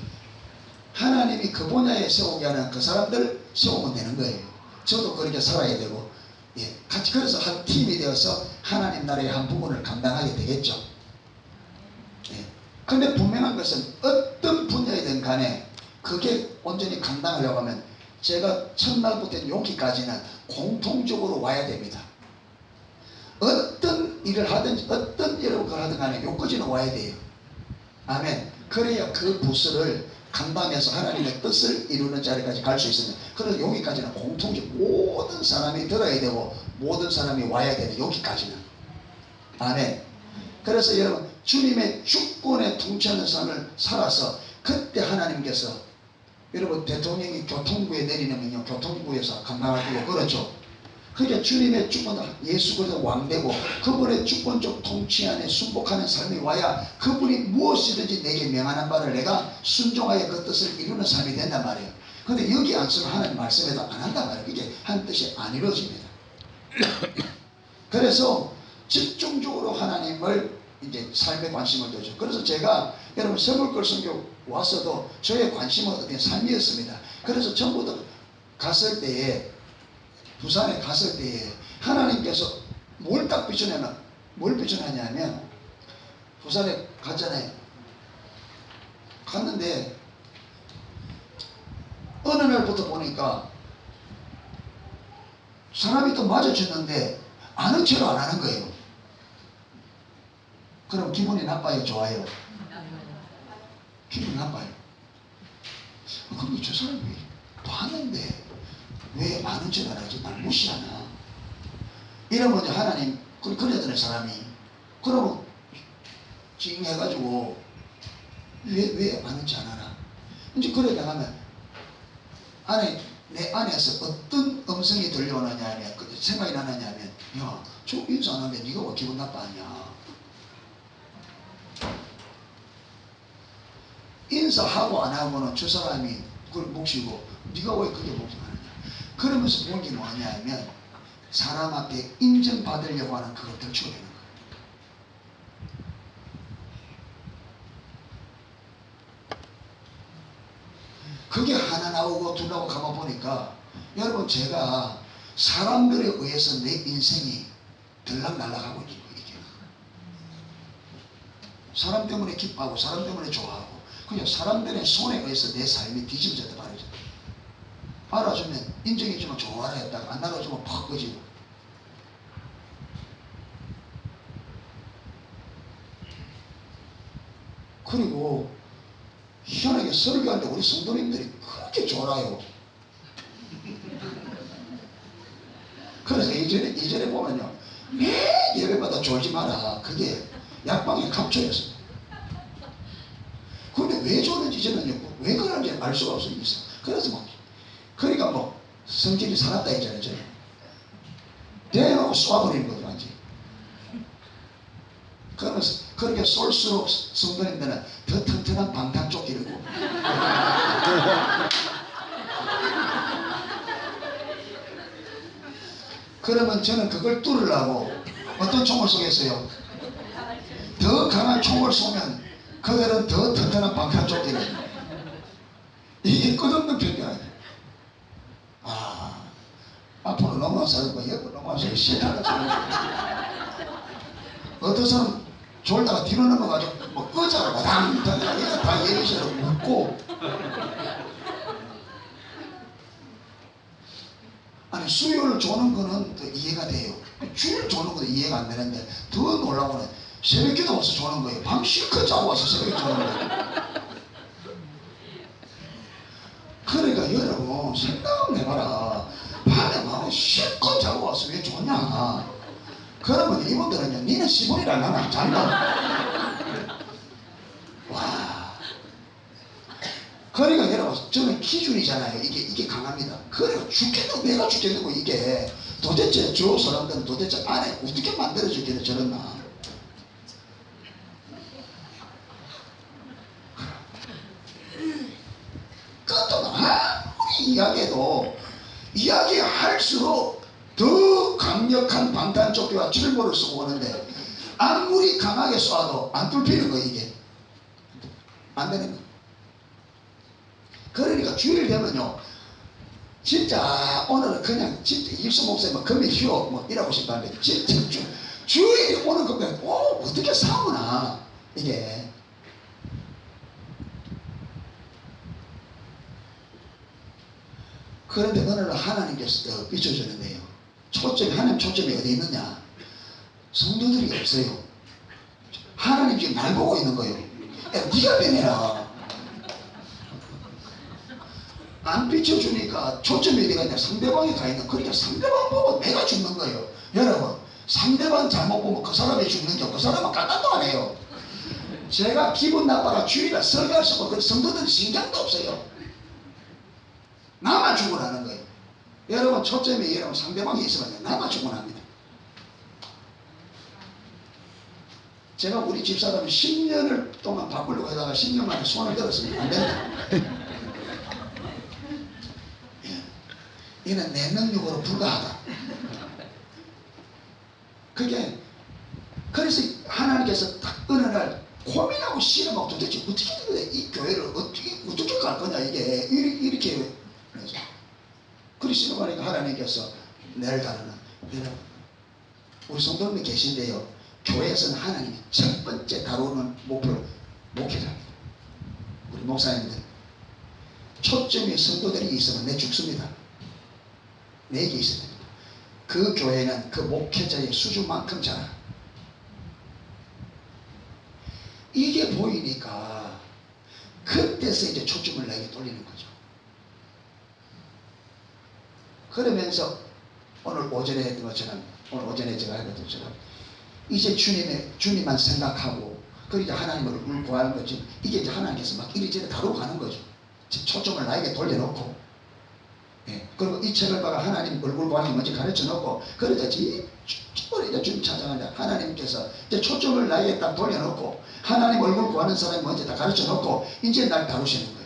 A: 하나님이 그 분야에 세우게 하는 그 사람들 세우면 되는 거예요. 저도 그렇게 살아야 되고, 예, 같이 그래서 한 팀이 되어서 하나님 나라의 한 부분을 감당하게 되겠죠. 예. 근데 분명한 것은 어떤 분야이든 간에 그게 온전히 감당하려고 하면 제가 첫날부터 용기까지는 공통적으로 와야 됩니다. 어떤 일을 하든지 어떤 일을 하든 간에 여기까지는 와야 돼요. 아멘. 그래야 그 부스를 감당해서 하나님의 뜻을 이루는 자리까지 갈 수 있습니다. 그래서 여기까지는 공통적 모든 사람이 들어야 되고 모든 사람이 와야 되는 여기까지는. 아멘. 그래서 여러분, 주님의 주권에 통치하는 삶을 살아서 그때 하나님께서, 여러분 대통령이 교통부에 내리는 명령 교통부에서 감당할 거고 그렇죠. 그러니까 주님의 주권, 예수 그리스도 왕되고 그분의 주권적 통치 안에 순복하는 삶이 와야 그분이 무엇이든지 내게 명하는 바를 내가 순종하여 그 뜻을 이루는 삶이 된단 말이에요. 그런데 여기 안 쓰면 하나님 말씀에도 안 한단 말이에요. 이게 한 뜻이 안 이루어집니다. 그래서 집중적으로 하나님을 이제 삶에 관심을 두죠. 그래서 제가 여러분 서울걸 선교 와서도 저의 관심은 어떤 삶이었습니다. 그래서 전부 다 갔을 때에, 부산에 갔을 때에 하나님께서 뭘 딱 비춰내나, 뭘 비춰내냐면, 부산에 갔잖아요. 갔는데 어느 날부터 보니까 사람이 또 마주쳤는데 아는 척을 안 하는 거예요. 그럼 기분이 나빠요, 좋아요? 기분이 나빠요. 그럼 저 사람이 봤는데 왜 아는 척 안 하지? 날 무시하나? 이러면 이제 하나님, 그래야 되는 사람이, 그러면 찡 해가지고 왜 아는 척 안 하나? 이제 그래 나가면 내 안에서 어떤 음성이 들려오느냐 하면, 생각이 나느냐 하면, 야, 저 인사 안 하는데 네가 왜 기분 나빠하냐? 인사하고 안 하고는 저 사람이 그걸 묵시고 네가 왜 그게 묵시하느냐? 그러면서 본 게 뭐냐 하면, 사람 앞에 인정받으려고 하는 그걸 덜치고 되는 거예요. 그게 하나 나오고 둘 나오고 가만 보니까, 여러분, 제가 사람들에 의해서 내 인생이 들락날락하고 있는 거예요. 이게 사람 때문에 기뻐하고 사람 때문에 좋아하고, 그냥 사람들의 손에 의해서 내 삶이 뒤집어졌다 말이죠. 알아주면 인정해주면 좋아라 했다가 안 알아주면 팍 꺼지고. 그리고 희한하게 설교할 때 우리 성도님들이 그렇게 졸아요. 그래서 이전에 보면요, 매 예배마다 졸지 마라. 그게 약방의 감초였어요. 근데 왜 졸는지 저는요, 왜 그런지 알 수가 없어요. 그래서 그러니까 성질이 살았다 했잖아요. 저는 대놓고 쏘아버리는 거죠, 완전히. 그러면서 그렇게 쏠수록 성도님들은 더 튼튼한 방탄조끼를 입고 그러면 저는 그걸 뚫으려고 어떤 총을 쏘겠어요? 더 강한 총을 쏘면 그들은 더 튼튼한 방탄조끼를. 이게 끝없는 편견이에요. 앞으로 넘어와서 옆으로 넘어와서 시원하게 어떤 사람 졸다가 뒤로 넘어가지고 의자로 와당 던지고 다 예비실로 웃고. 아니, 수요를 조는 거는 이해가 돼요. 주일 조는 것도 이해가 안 되는데, 더 놀라운 거는 새벽기도 와서 조는 거예요. 밤 실컷 자고 와서 새벽에 조는 거예요. 그러니까 여러분 생각을 해봐라. 밤에 막 실컷 자고 와서 왜 조냐? 그러면 이분들은요, 니는 10분이라 나는 안 잔다. 와. 그러니까 여러분, 저는 기준이잖아요. 이게 강합니다. 그래요. 죽겠는, 내가 죽겠는 이게 도대체 저 사람들은 도대체 안에 어떻게 만들어졌기를 저랬나? 그것도 아무리 이야기해도 이야기할수록 더 강력한 방탄조끼와 철모를 쓰고 오는데, 아무리 강하게 쏴도 안 뚫히는 거예요. 이게 안 되는 거예요. 그러니까 주일 되면요, 진짜 오늘은 그냥 진짜 입수 목사님 금일 휴업 이라고 싶었는데, 진짜 주일이 오는 거면 어떻게 사오나 이게. 그런데 어느 날 하나님께서 비춰주는데요, 하나님 초점이 어디 있느냐? 성도들이 없어요. 하나님 지금 날 보고 있는 거예요. 야, 네가 변해라. 안 비춰주니까 초점이 어디가 있냐? 상대방이 가 있는. 그러니까 상대방 보고 내가 죽는 거예요. 여러분, 상대방 잘못 보면 그 사람이 죽는 게, 그 사람은 까딱도 안 해요. 제가 기분 나빠가 주일날 설교할 수 없고, 성도들 신경도 없어요. 나만 죽어나는 거예요. 여러분, 초점이 여러분 상대방이 있으면 나만 죽어납니다. 제가 우리 집사람이 10년을 동안 바꾸려고 하다가 10년 만에 손을 들었으면 안 된다. 이는 내 능력으로 불가하다. 그래서 하나님께서 딱 어느 날 고민하고 씨름하고 도대체 어떻게 된 거야? 이 교회를 어떻게 갈 거냐, 이게. 이렇게. 그래서 씨름하니까 하나님께서 내를 다루는, 우리 성도님이 계신데요, 교회에서는 하나님이 첫 번째 다루는 목표는 목회자입니다. 우리 목사님들 초점이 성도들이 있으면 내 죽습니다. 내게 있어야 됩니다. 그 교회는 그 목회자의 수준만큼 자라. 이게 보이니까 그때서 이제 초점을 나에게 돌리는 거죠. 그러면서 오늘 오전에 했던 것처럼, 오늘 오전에 제가 했던 것처럼 이제 주님만 생각하고 그리고 이제 하나님을 구하는 거죠. 이게 이제 하나님께서 막 이리저리 다루고 가는 거죠. 초점을 나에게 돌려놓고, 예. 그리고 이 책을 봐가 하나님 얼굴 구하는 게 뭔지 가르쳐 놓고, 그러자 이제 주님 찾아가자. 하나님께서 이제 초점을 나에게 딱 돌려놓고 하나님 얼굴 구하는 사람이 뭔지 다 가르쳐 놓고 이제 날 다루시는 거예요.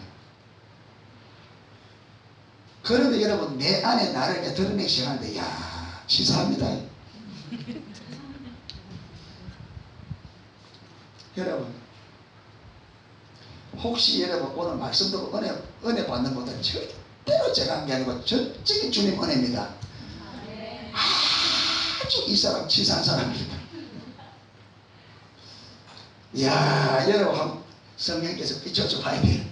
A: 그런데 여러분, 내 안에 나를 이제 드러내기 시작하는데, 야, 치사합니다. 여러분, 혹시 여러분 오늘 말씀 듣고 은혜 받는 분들은 절대로 제가 한 게 아니고 전적인 주님 은혜입니다. 아주 이 사람 치사한 사람입니다. 이야, 여러분 성령께서 비춰줘 봐야 돼요.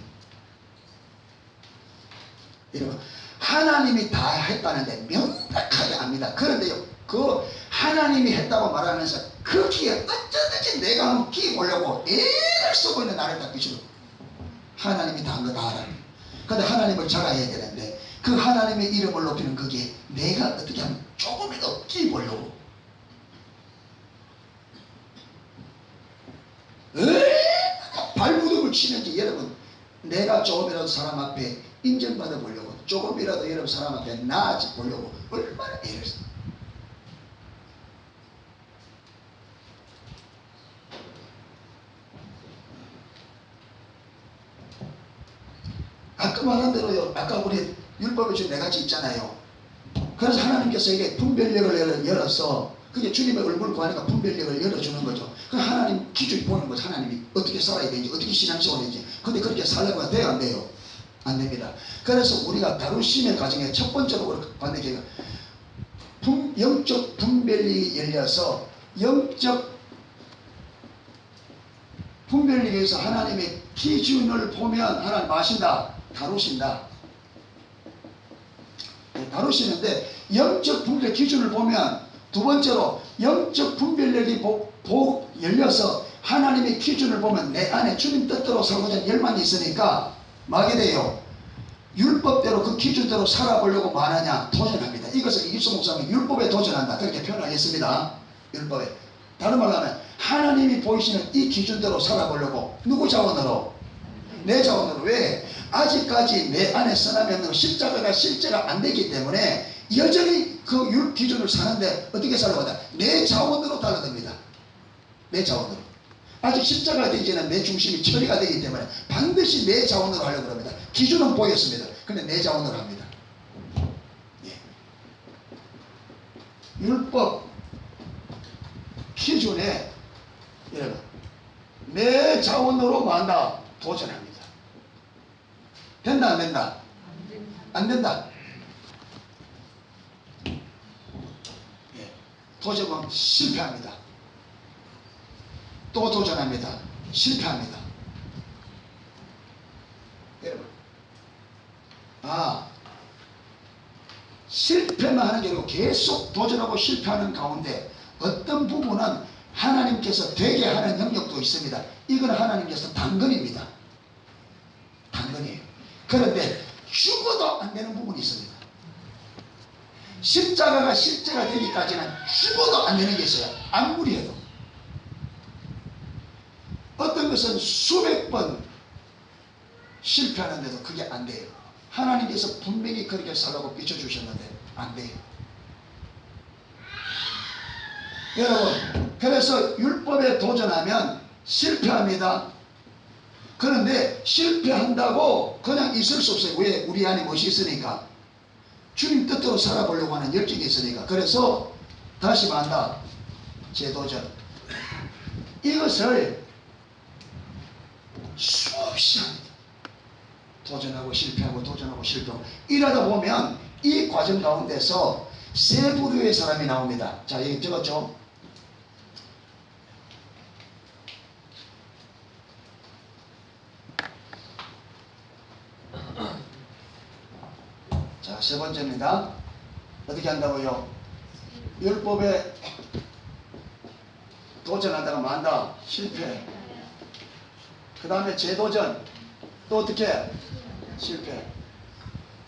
A: 여러분, 하나님이 다 했다는데 명백하게 압니다. 그런데요, 그 하나님이 했다고 말하면서 거기에 어쩌든지 내가 한번 끼보려고 애를 쓰고 있는 나를 다 비추고, 하나님이 다 한 거 다 알아요. 근데 하나님을 자랑해야 되는데 그 하나님의 이름을 높이는 거기에 내가 어떻게 하면 조금이라도 끼보려고 발무덤을 치는지, 여러분, 내가 조금이라도 사람 앞에 인정받아 보려고, 조금이라도 여러분 사람 앞에 나아지 보려고 얼마나 애를 써. 아까 말한 대로요, 아까 우리 율법의 주 네 가지 있잖아요. 그래서 하나님께서 이게 분별력을 열어서, 그게 주님의 얼굴을 구하니까 분별력을 열어주는 거죠. 그 하나님 기준이 보는 거죠. 하나님이 어떻게 살아야 되는지, 어떻게 신앙생활해야 되는지. 근데 그렇게 살려면 돼요, 안 돼요? 안 됩니다. 그래서 우리가 다루심의 과정에 첫 번째로 받는 게 영적 분별력이 열려서, 영적 분별력에서 하나님의 기준을 보면 하나님 아신다, 다루신다, 다루시는데, 영적 분별 기준을 보면 두 번째로 영적 분별력이 열려서 하나님의 기준을 보면 내 안에 주님 뜻대로 살고자 하는 열망이 있으니까 뭐하게 돼요? 율법대로 그 기준대로 살아보려고 뭐하느냐? 도전합니다. 이것을 이깁수 목사님이 율법에 도전한다, 그렇게 표현하겠습니다. 율법에. 다른 말로 하면 하나님이 보이시는 이 기준대로 살아보려고. 누구 자원으로? 내 자원으로. 왜? 아직까지 내 안에 선함이 없는 십자가가 실제가 안 되기 때문에 여전히 그 기준을 사는데 어떻게 살아가다? 내 자원으로 달라듭니다. 내 자원으로. 아직 십자가가 되지는 내 중심이 처리가 되기 때문에 반드시 내 자원으로 하려고 합니다. 기준은 보였습니다. 근데 내 자원으로 합니다. 예. 율법 기준에 여러분, 내 자원으로 뭐한다? 도전합니다. 된다, 안 된다? 안 된다. 예. 도전은 실패합니다. 또 도전합니다. 실패합니다. 여러분, 실패만 하는 게 아니고 계속 도전하고 실패하는 가운데 어떤 부분은 하나님께서 되게 하는 영역도 있습니다. 이건 하나님께서 당근입니다. 당근이에요. 그런데 죽어도 안 되는 부분이 있습니다. 십자가가 실제가 되기까지는 죽어도 안 되는 게 있어요. 아무리 해도. 어떤 것은 수백 번 실패하는데도 그게 안 돼요. 하나님께서 분명히 그렇게 살라고 비춰주셨는데 안 돼요. 여러분, 그래서 율법에 도전하면 실패합니다. 그런데 실패한다고 그냥 있을 수 없어요. 왜? 우리 안에 무엇이 있으니까. 주님 뜻대로 살아보려고 하는 열정이 있으니까. 그래서 다시 말한다, 재도전. 이것을 수없이 합니다. 도전하고 실패하고 도전하고 실패하고 이러다 보면 이 과정 가운데서 세 부류의 사람이 나옵니다. 자, 여기 적었죠? 세 번째입니다. 어떻게 한다고요? 율법에 도전하다가 만다. 실패. 그 다음에 재도전. 또 어떻게? 실패.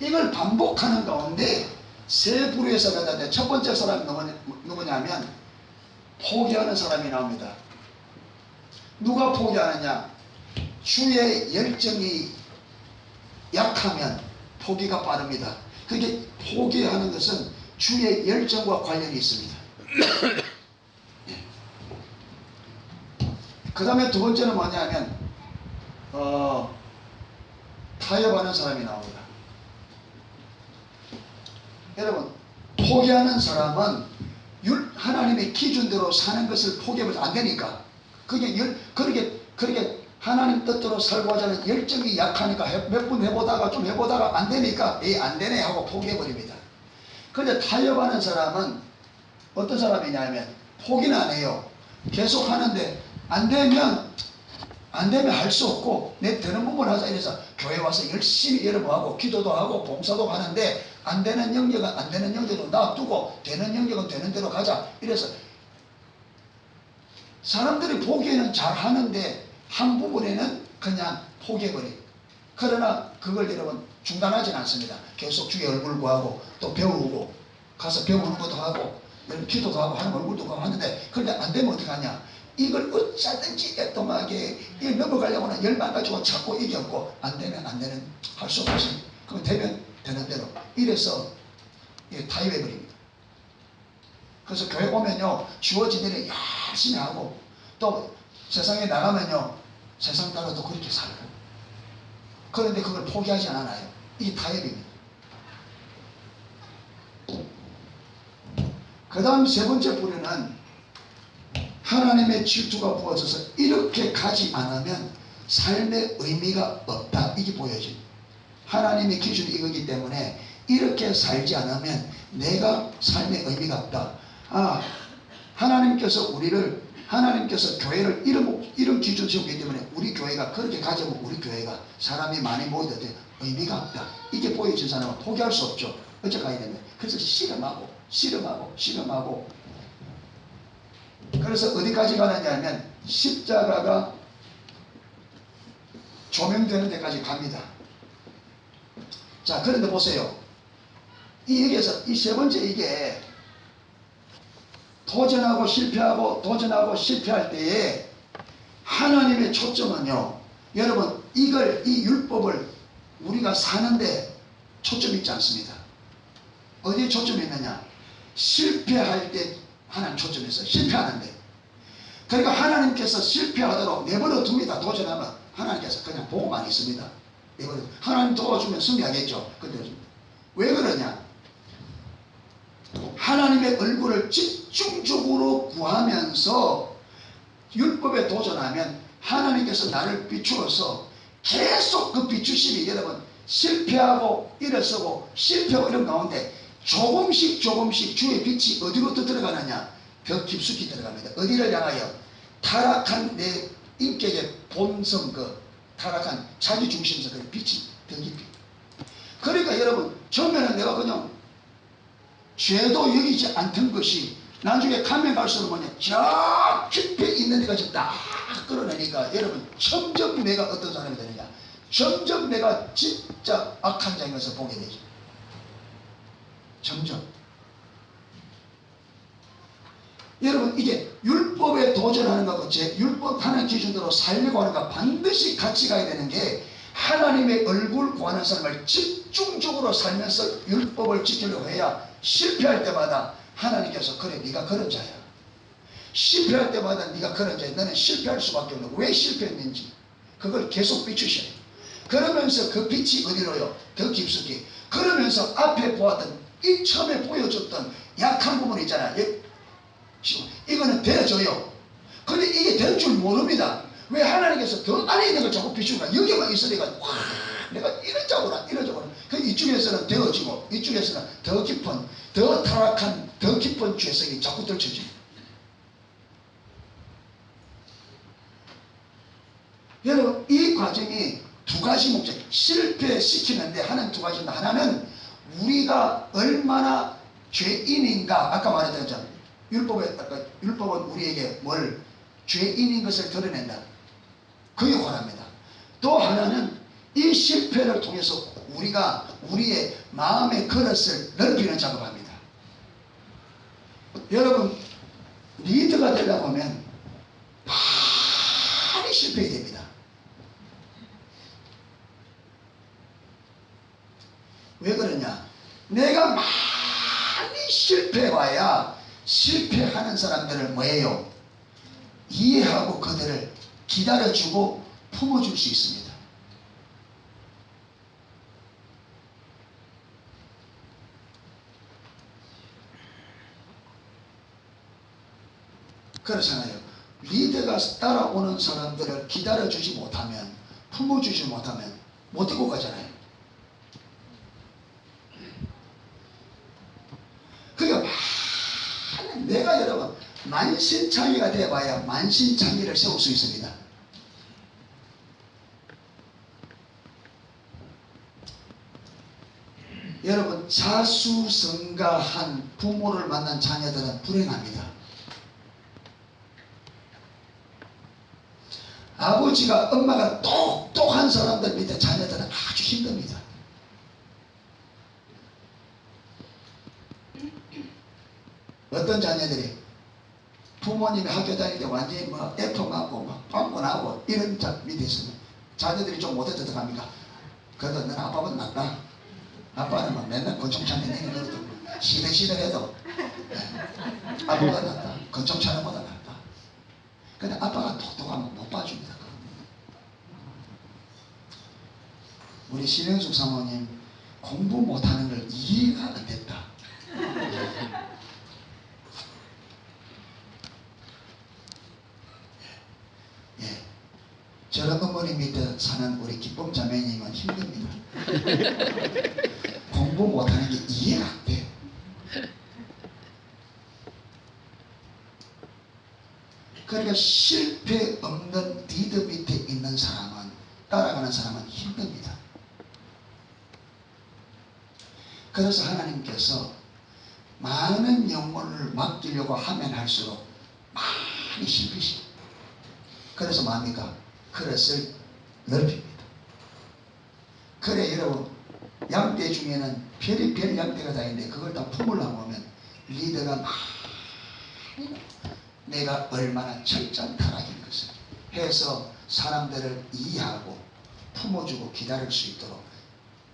A: 이걸 반복하는 가운데 세 부류에서 가는데 첫 번째 사람이 누구냐면 포기하는 사람이 나옵니다. 누가 포기하느냐? 주의 열정이 약하면 포기가 빠릅니다. 그게 포기하는 것은 주의 열정과 관련이 있습니다. 그 다음에 두 번째는 뭐냐면 타협하는 사람이 나옵니다. 여러분, 포기하는 사람은 하나님의 기준대로 사는 것을 포기하면 안 되니까, 그렇게 하나님 뜻대로 살고 하자는 열정이 약하니까 몇 번 해보다가 좀 해보다가 안 되니까 안 되네 하고 포기해버립니다. 그런데 타협하는 사람은 어떤 사람이냐면 포기는 안 해요. 계속 하는데 안 되면 할 수 없고 내 되는 부분 하자 이래서 교회 와서 열심히 여러분 하고 기도도 하고 봉사도 하는데 안 되는 영역은 안 되는 영역으로 놔두고 되는 영역은 되는 대로 가자 이래서 사람들이 보기에는 잘 하는데 한 부분에는 그냥 포기해버려요. 그러나 그걸 여러분 중단하지는 않습니다. 계속 주의 얼굴 구하고 또 배우고 가서 배우는 것도 하고 기도도 하고 하는 얼굴도 구하고 하는데 그런데 안 되면 어떻게 하냐? 이걸 어쩌든지 애통하게 넘어가려고 하는 열만 가지고 자꾸 이겼고 안 되면 할 수 없지. 그럼 되면 되는 대로 이래서 타협해버립니다. 그래서 교회 오면요 주어진 일을 열심히 하고 또 세상에 나가면요 세상 따라도 그렇게 살고 그런데 그걸 포기하지 않아요. 이게 타협입니다. 그 다음 세 번째 부류는 하나님의 질투가 부어져서 이렇게 가지 않으면 삶의 의미가 없다. 이게 보여집니다. 하나님의 기준이 이거기 때문에 이렇게 살지 않으면 내가 삶의 의미가 없다. 하나님께서 교회를 이런 기준 세우기 때문에 우리 교회가 그렇게 가져면 우리 교회가 사람이 많이 모이는데 의미가 없다. 이게 보여진 사람은 포기할 수 없죠. 어째 가야 되면 그래서 실험하고 그래서 어디까지 가느냐 하면 십자가가 조명되는 데까지 갑니다. 자, 그런데 보세요. 여기에서 이 세 번째 이게 도전하고 실패할 때에 하나님의 초점은요. 여러분 이 율법을 우리가 사는데 초점이 있지 않습니다. 어디에 초점이 있느냐? 실패할 때 하나님 초점이 있어요. 실패하는데. 그러니까 하나님께서 실패하도록 내버려 둡니다. 도전하면 하나님께서 그냥 보고만 있습니다. 하나님 도와주면 승리하겠죠. 근데 왜 그러냐? 하나님의 얼굴을 집중적으로 구하면서 율법에 도전하면 하나님께서 나를 비추어서 계속 그 비추심이 여러분 실패하고 일어서고 실패하고 이런 가운데 조금씩 주의 빛이 어디로부터 들어가느냐? 더 깊숙이 들어갑니다. 어디를 향하여? 타락한 내 인격의 본성, 타락한 자기중심에서 그 빛이 더 깊이. 그러니까 여러분 처음에는 내가 그냥 죄도 여기지 않던 것이 나중에 가면 갈수록 저 깊이 있는 데가 지금 딱 끌어내니까 여러분 점점 내가 어떤 사람이 되느냐? 점점 내가 진짜 악한 자인 것을 보게 되죠. 점점. 여러분 이게 율법에 도전하는 것과 율법하는 기준대로 살려고 하는 것 반드시 같이 가야 되는 게 하나님의 얼굴 구하는 사람을 집중적으로 살면서 율법을 지키려고 해야 실패할 때마다 하나님께서 그래 네가 그런 자야. 실패할 때마다 네가 그런 자야. 너는 실패할 수밖에 없는 왜 실패했는지 그걸 계속 비추셔요. 그러면서 그 빛이 어디로요? 더 깊숙이. 그러면서 앞에 보았던 이 처음에 보여줬던 약한 부분 있잖아요. 이거는 되어져요. 근데 이게 될 줄 모릅니다. 왜 하나님께서 더 안에 있는 걸 자꾸 비추니까 여기만 있으니까 와 내가 이런 자구나 그 이쪽에서는 되어지고 이쪽에서는 더 깊은 더 타락한 더 깊은 죄성이 자꾸 들춰집니다. 여러분 이 과정이 두 가지 목적 실패시키는데 하나는 두 가지입니다. 하나는 우리가 얼마나 죄인인가. 아까 말했던 것처럼 율법은 우리에게 뭘 죄인인 것을 드러낸다. 그게 권합니다. 또 하나는 이 실패를 통해서 우리가 우리의 마음의 그릇을 넓히는 작업합니다. 여러분, 리더가 되려고 하면 많이 실패해야 됩니다. 왜 그러냐? 내가 많이 실패해봐야 실패하는 사람들을 뭐예요? 이해하고 그들을 기다려주고 품어줄 수 있습니다. 그렇잖아요. 리더가 따라오는 사람들을 기다려주지 못하면, 품어주지 못하면 못 데리고 가잖아요. 그러니까 내가 여러분 만신창이가 되어봐야 만신창이를 세울 수 있습니다. 여러분, 자수성가한 부모를 만난 자녀들은 불행합니다. 아버지가 엄마가 똑똑한 사람들 밑에 자녀들은 아주 힘듭니다. 어떤 자녀들이 부모님이 학교 다닐 때 완전히 뭐 F 맞고 막 빵꾸 나고 이런 밑에 있으면 자녀들이 좀 못해서 어떡합니까? 그래도 너는 아빠보다 낫다. 아빠는 막 맨날 권총찬에 내는 시들시들해도 아빠보다 낫다. 권총찬보다 낫다. 근데 아빠가 똑똑하면 못 봐줍니다. 우리 신영숙 사모님 공부 못하는 걸 이해가 안 됐다. 예, 저런 어머니 밑에 사는 우리 기쁨 자매님은 힘듭니다. 공부 못하는 게 이해가 안 돼. 그러니까 실패 없는 리더 밑에 있는 사람은, 따라가는 사람은 힘듭니다. 그래서 하나님께서 많은 영혼을 맡기려고 하면 할수록 많이 실패시죠. 그래서 뭡니까? 그릇을 넓힙니다. 그래, 여러분, 양떼 중에는 별의별 양떼가 다 있는데 그걸 다 품으려고 하면 리더가 많이 내가 얼마나 철저한 타락인 것을 해서 사람들을 이해하고 품어주고 기다릴 수 있도록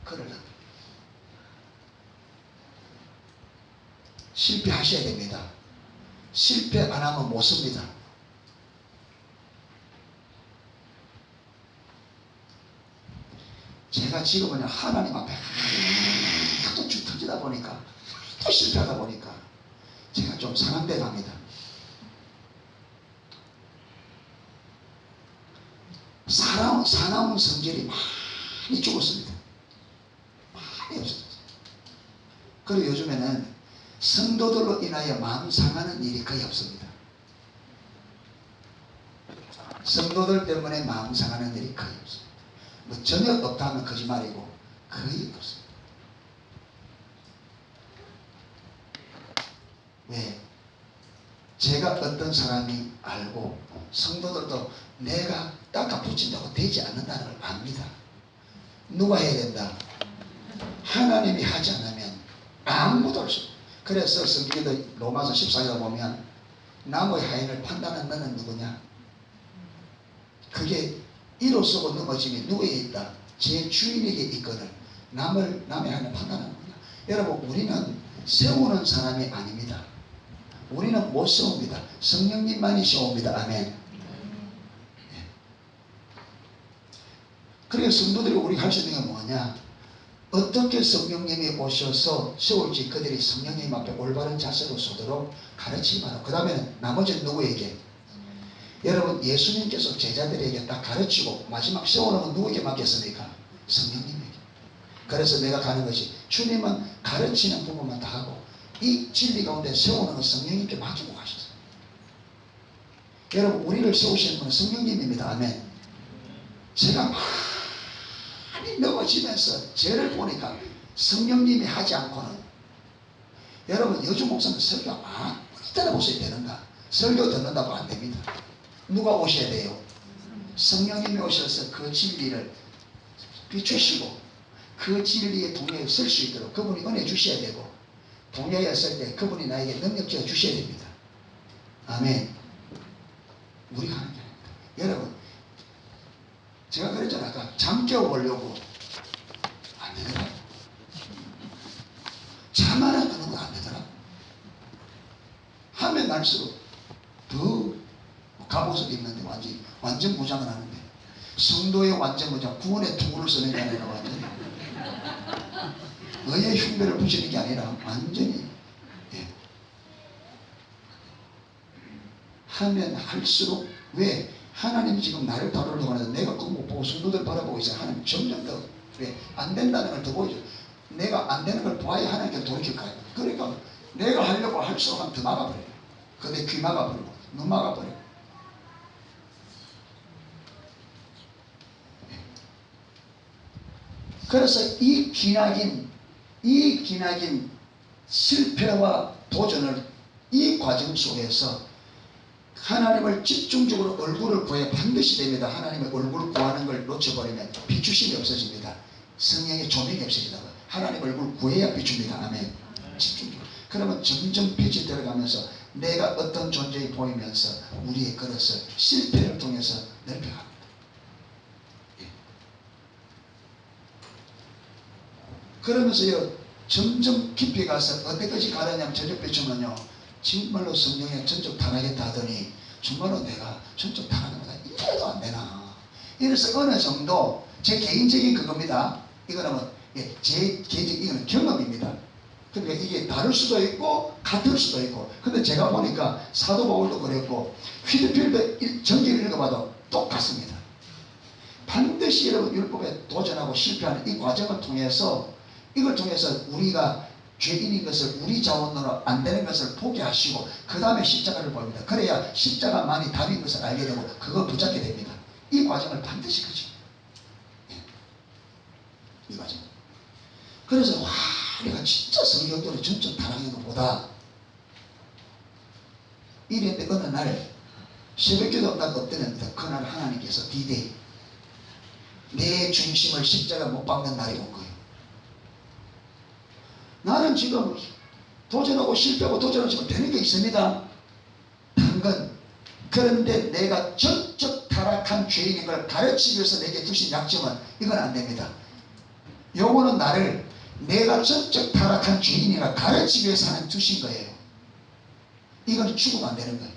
A: 그를 합니다. 실패하셔야 됩니다. 실패 안 하면 못 씁니다. 제가 지금은 하나님 앞에 하도 쭉 터지다 보니까, 또 실패하다 보니까 제가 좀 상한데 갑니다. 사나운 성질이 많이 죽었습니다. 많이 없어졌어요. 그리고 요즘에는 성도들로 인하여 마음 상하는 일이 거의 없습니다. 성도들 때문에 마음 상하는 일이 거의 없습니다. 뭐 전혀 없다 하면 거짓말이고 거의 없습니다. 왜? 제가 어떤 사람이 알고 성도들도 내가 닦아 붙인다고 되지 않는다는 걸 압니다. 누가 해야 된다? 하나님이 하지 않으면 아무도 할 수 없어요. 그래서 성경에도 로마서 14장에 보면 나무의 하인을 판단한 너는 누구냐? 그게 이로 쓰고 넘어짐이 누구에게 있다? 제 주인에게 있거늘 남의 하인을 판단하는 거냐? 여러분, 우리는 세우는 사람이 아닙니다. 우리는 못 세웁니다. 성령님만이 세웁니다. 아멘. 그래서 성도들이 우리가 할 수 있는 게 뭐냐? 어떻게 성령님이 오셔서 세울지 그들이 성령님 앞에 올바른 자세로 서도록 가르치기만. 그 다음에는 나머지는 누구에게? 여러분, 예수님께서 제자들에게 딱 가르치고 마지막 세우는 건 누구에게 맡겼습니까? 성령님에게. 그래서 내가 가는 것이, 주님은 가르치는 부분만 다 하고 이 진리 가운데 세우는 건 성령님께 맡기고 가셨어요. 여러분, 우리를 세우시는 분은 성령님입니다. 아멘. 제가 많이 넘어지면서 죄를 보니까 성령님이 하지 않고는, 여러분 요즘 목사는 설교 아무리 들어보셔야 되는가? 설교 듣는다고 안 됩니다. 누가 오셔야 돼요? 성령님이 오셔서 그 진리를 비추시고 그 진리의 동료에 설 수 있도록 그분이 은혜 주셔야 되고, 동료에 설 때 그분이 나에게 능력 주어 주셔야 됩니다. 아멘. 우리가 하는 게 아닙니다. 여러분, 제가 그랬잖아요. 아까 잠 깨워보려고 안 되더라. 잠 하나 드는 건 안 되더라. 하면 날수록 더 갑옷을 입는데 완전 무장을 하는데, 성도의 완전 무장, 구원의 투구를 쓰는 게 아니라 완전히 의의 흉배를 붙이는 게 아니라 완전히, 예. 하면 할수록, 왜? 하나님이 지금 나를 다루려고 하는데 내가 그거 못 보고 성도들 바라보고 있어요. 하나님 점점 더, 왜? 안 된다는 걸 더 보여줘. 내가 안 되는 걸 봐야 하나님께 돌이킬 거예요. 그러니까 내가 하려고 할수록 하면 더 막아버려요. 그내 귀 막아버리고 눈 막아버리고. 그래서 이 기나긴 실패와 도전을, 이 과정 속에서 하나님을 집중적으로 얼굴을 구해야 반드시 됩니다. 하나님의 얼굴을 구하는 걸 놓쳐버리면 비추심이 없어집니다. 성령의 조명이 없어지다. 하나님 얼굴을 구해야 비춥니다. 아멘. 집중적으로. 그러면 점점 빛이 들어가면서 내가 어떤 존재에 보이면서 우리의 그릇을 실패를 통해서 넓혀갑니다. 예. 그러면서요, 점점 깊이 가서 어디까지 가느냐면, 저녁 비추면요, 정말로 성령에 전적 타락했다 하더니 정말로 내가 전적 타락하는 거다. 이래도 안 되나. 이래서 어느 정도 제 개인적인 그겁니다. 이거는 뭐, 예, 제 개인적인, 이거는 경험입니다. 그러니까 이게 다를 수도 있고 같을 수도 있고, 근데 제가 보니까 사도 바울도 그랬고 휘드필드 전기를 읽어봐도 똑같습니다. 반드시 여러분 율법에 도전하고 실패하는 이 과정을 통해서, 이걸 통해서 우리가 죄인인 것을, 우리 자원으로 안 되는 것을 포기하시고 그 다음에 십자가를 보입니다. 그래야 십자가만이 답인 것을 알게 되고 그걸 붙잡게 됩니다. 이 과정을 반드시 거칩니다. 이 과정. 그래서 와, 내가 진짜 성경대로 전적 타락한 것보다, 이랬는데 어느 날 새벽기도 딱 엎드렸는데, 그날 하나님께서 D-Day, 내 중심을 십자가 못 박는 날이 온 거예요. 나는 지금 도전하고 실패하고 도전하고 되는 게 있습니다. 당근. 그런데 내가 전적 타락한 죄인인 걸 가르치기 위해서 내게 주신 약점은 이건 안 됩니다. 요거는 나를 내가 전적 타락한 죄인이라 가르치기 위해서 하나님 주신 거예요. 이건 죽으면 안 되는 거예요.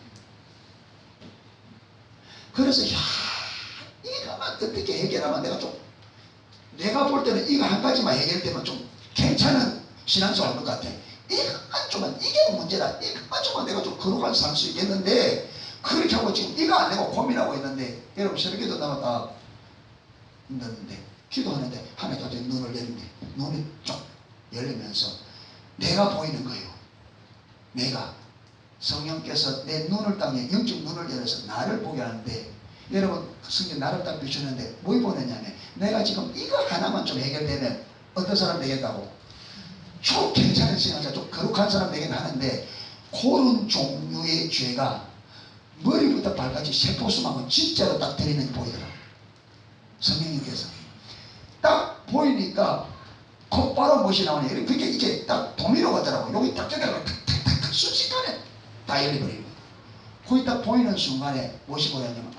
A: 그래서 이거만 어떻게 해결하면 내가 볼 때는 이거 한 가지만 해결되면 좀 괜찮은 신앙생활 할 것 같아. 이것만 좀만, 이게 문제다. 이것만 좀만 내가 좀 거룩한 살 수 있겠는데, 그렇게 하고 지금 이거 안 되고 고민하고 있는데, 여러분 새벽기도 나갔다 있는데 기도하는데 하나님 갑자기 눈을 열는데, 눈이 쫙 열리면서 내가 보이는 거예요. 내가, 성령께서 내 눈을 딱, 영적 눈을 열어서 나를 보게 하는데, 여러분 성경 나를 딱 비추는데 뭘 보느냐면, 내가 지금 이거 하나만 좀 해결되면 어떤 사람 되겠다고? 좀 괜찮은 신앙자, 좀 거룩한 사람 되긴 하는데, 그런 종류의 죄가 머리부터 발까지 세포수만큼 진짜로 딱 들이는 게 보이더라. 성령님께서 딱 보이니까 곧바로 무엇이 나오냐, 그게 이게 딱 도미노 같더라고. 여기 딱 저기가 탁탁탁탁 순식간에 다 열려버리는 거예요. 거기 딱 보이는 순간에 무엇이 보였냐면,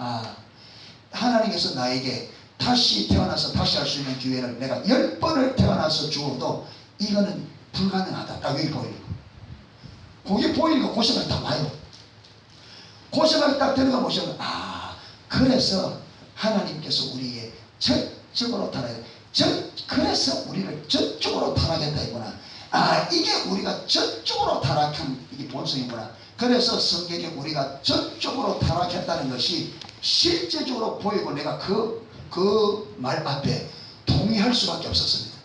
A: 하나님께서 나에게 다시 태어나서 다시 할 수 있는 기회를 내가 10번을 태어나서 주어도 이거는 불가능하다. 딱 여기 보이는 거. 거기 보이니까 그 생각이 딱 와요. 그 생각이 딱 드는 거 보시면, 그래서 하나님께서 우리에게 전적으로 타락해. 그래서 우리를 전적으로 타락했다 이구나. 이게 우리가 전적으로 타락한 이게 본성이구나. 그래서 성경에 우리가 전적으로 타락했다는 것이 실제적으로 보이고, 내가 그 말 앞에 동의할 수밖에 없었습니다.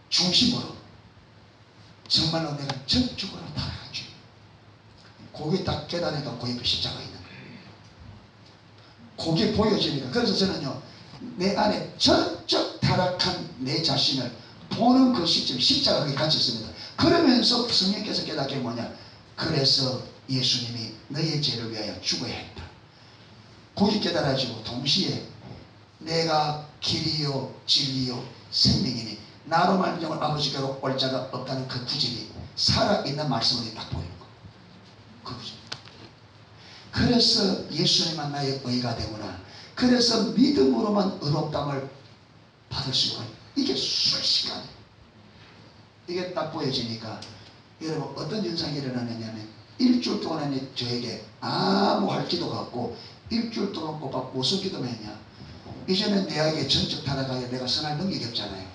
A: 중심으로 정말로 내가 전적으로 타락한 죄. 거기 딱 깨달으니까 그 옆에 십자가 있는 거예요. 그게 보여지니까. 그래서 저는요, 내 안에 전적 타락한 내 자신을 보는 그 시점, 십자가 거기 갇혔습니다. 그러면서 성령께서 깨닫게 뭐냐, 그래서 예수님이 너의 죄를 위하여 죽어야 했다. 거기 깨달아지고 동시에 내가 길이요 진리요 생명이니 나로 말미암아 아버지께로 올 자가 없다는 그 구절이 살아있는 말씀으로 딱 보이는 거. 그 구절. 그래서 예수님만 나의 의가 되구나. 그래서 믿음으로만 의롭다함을 받을 수 있고, 이게 순식간에 이게 딱 보여지니까 여러분 어떤 현상이 일어나느냐면, 일주일 동안에 저에게 아무 할 기도가 없고 일주일 동안 꼬박 무슨 기도만 했냐, 이제는 내에게 전적 타락하여 내가 선할 능력이 없잖아요.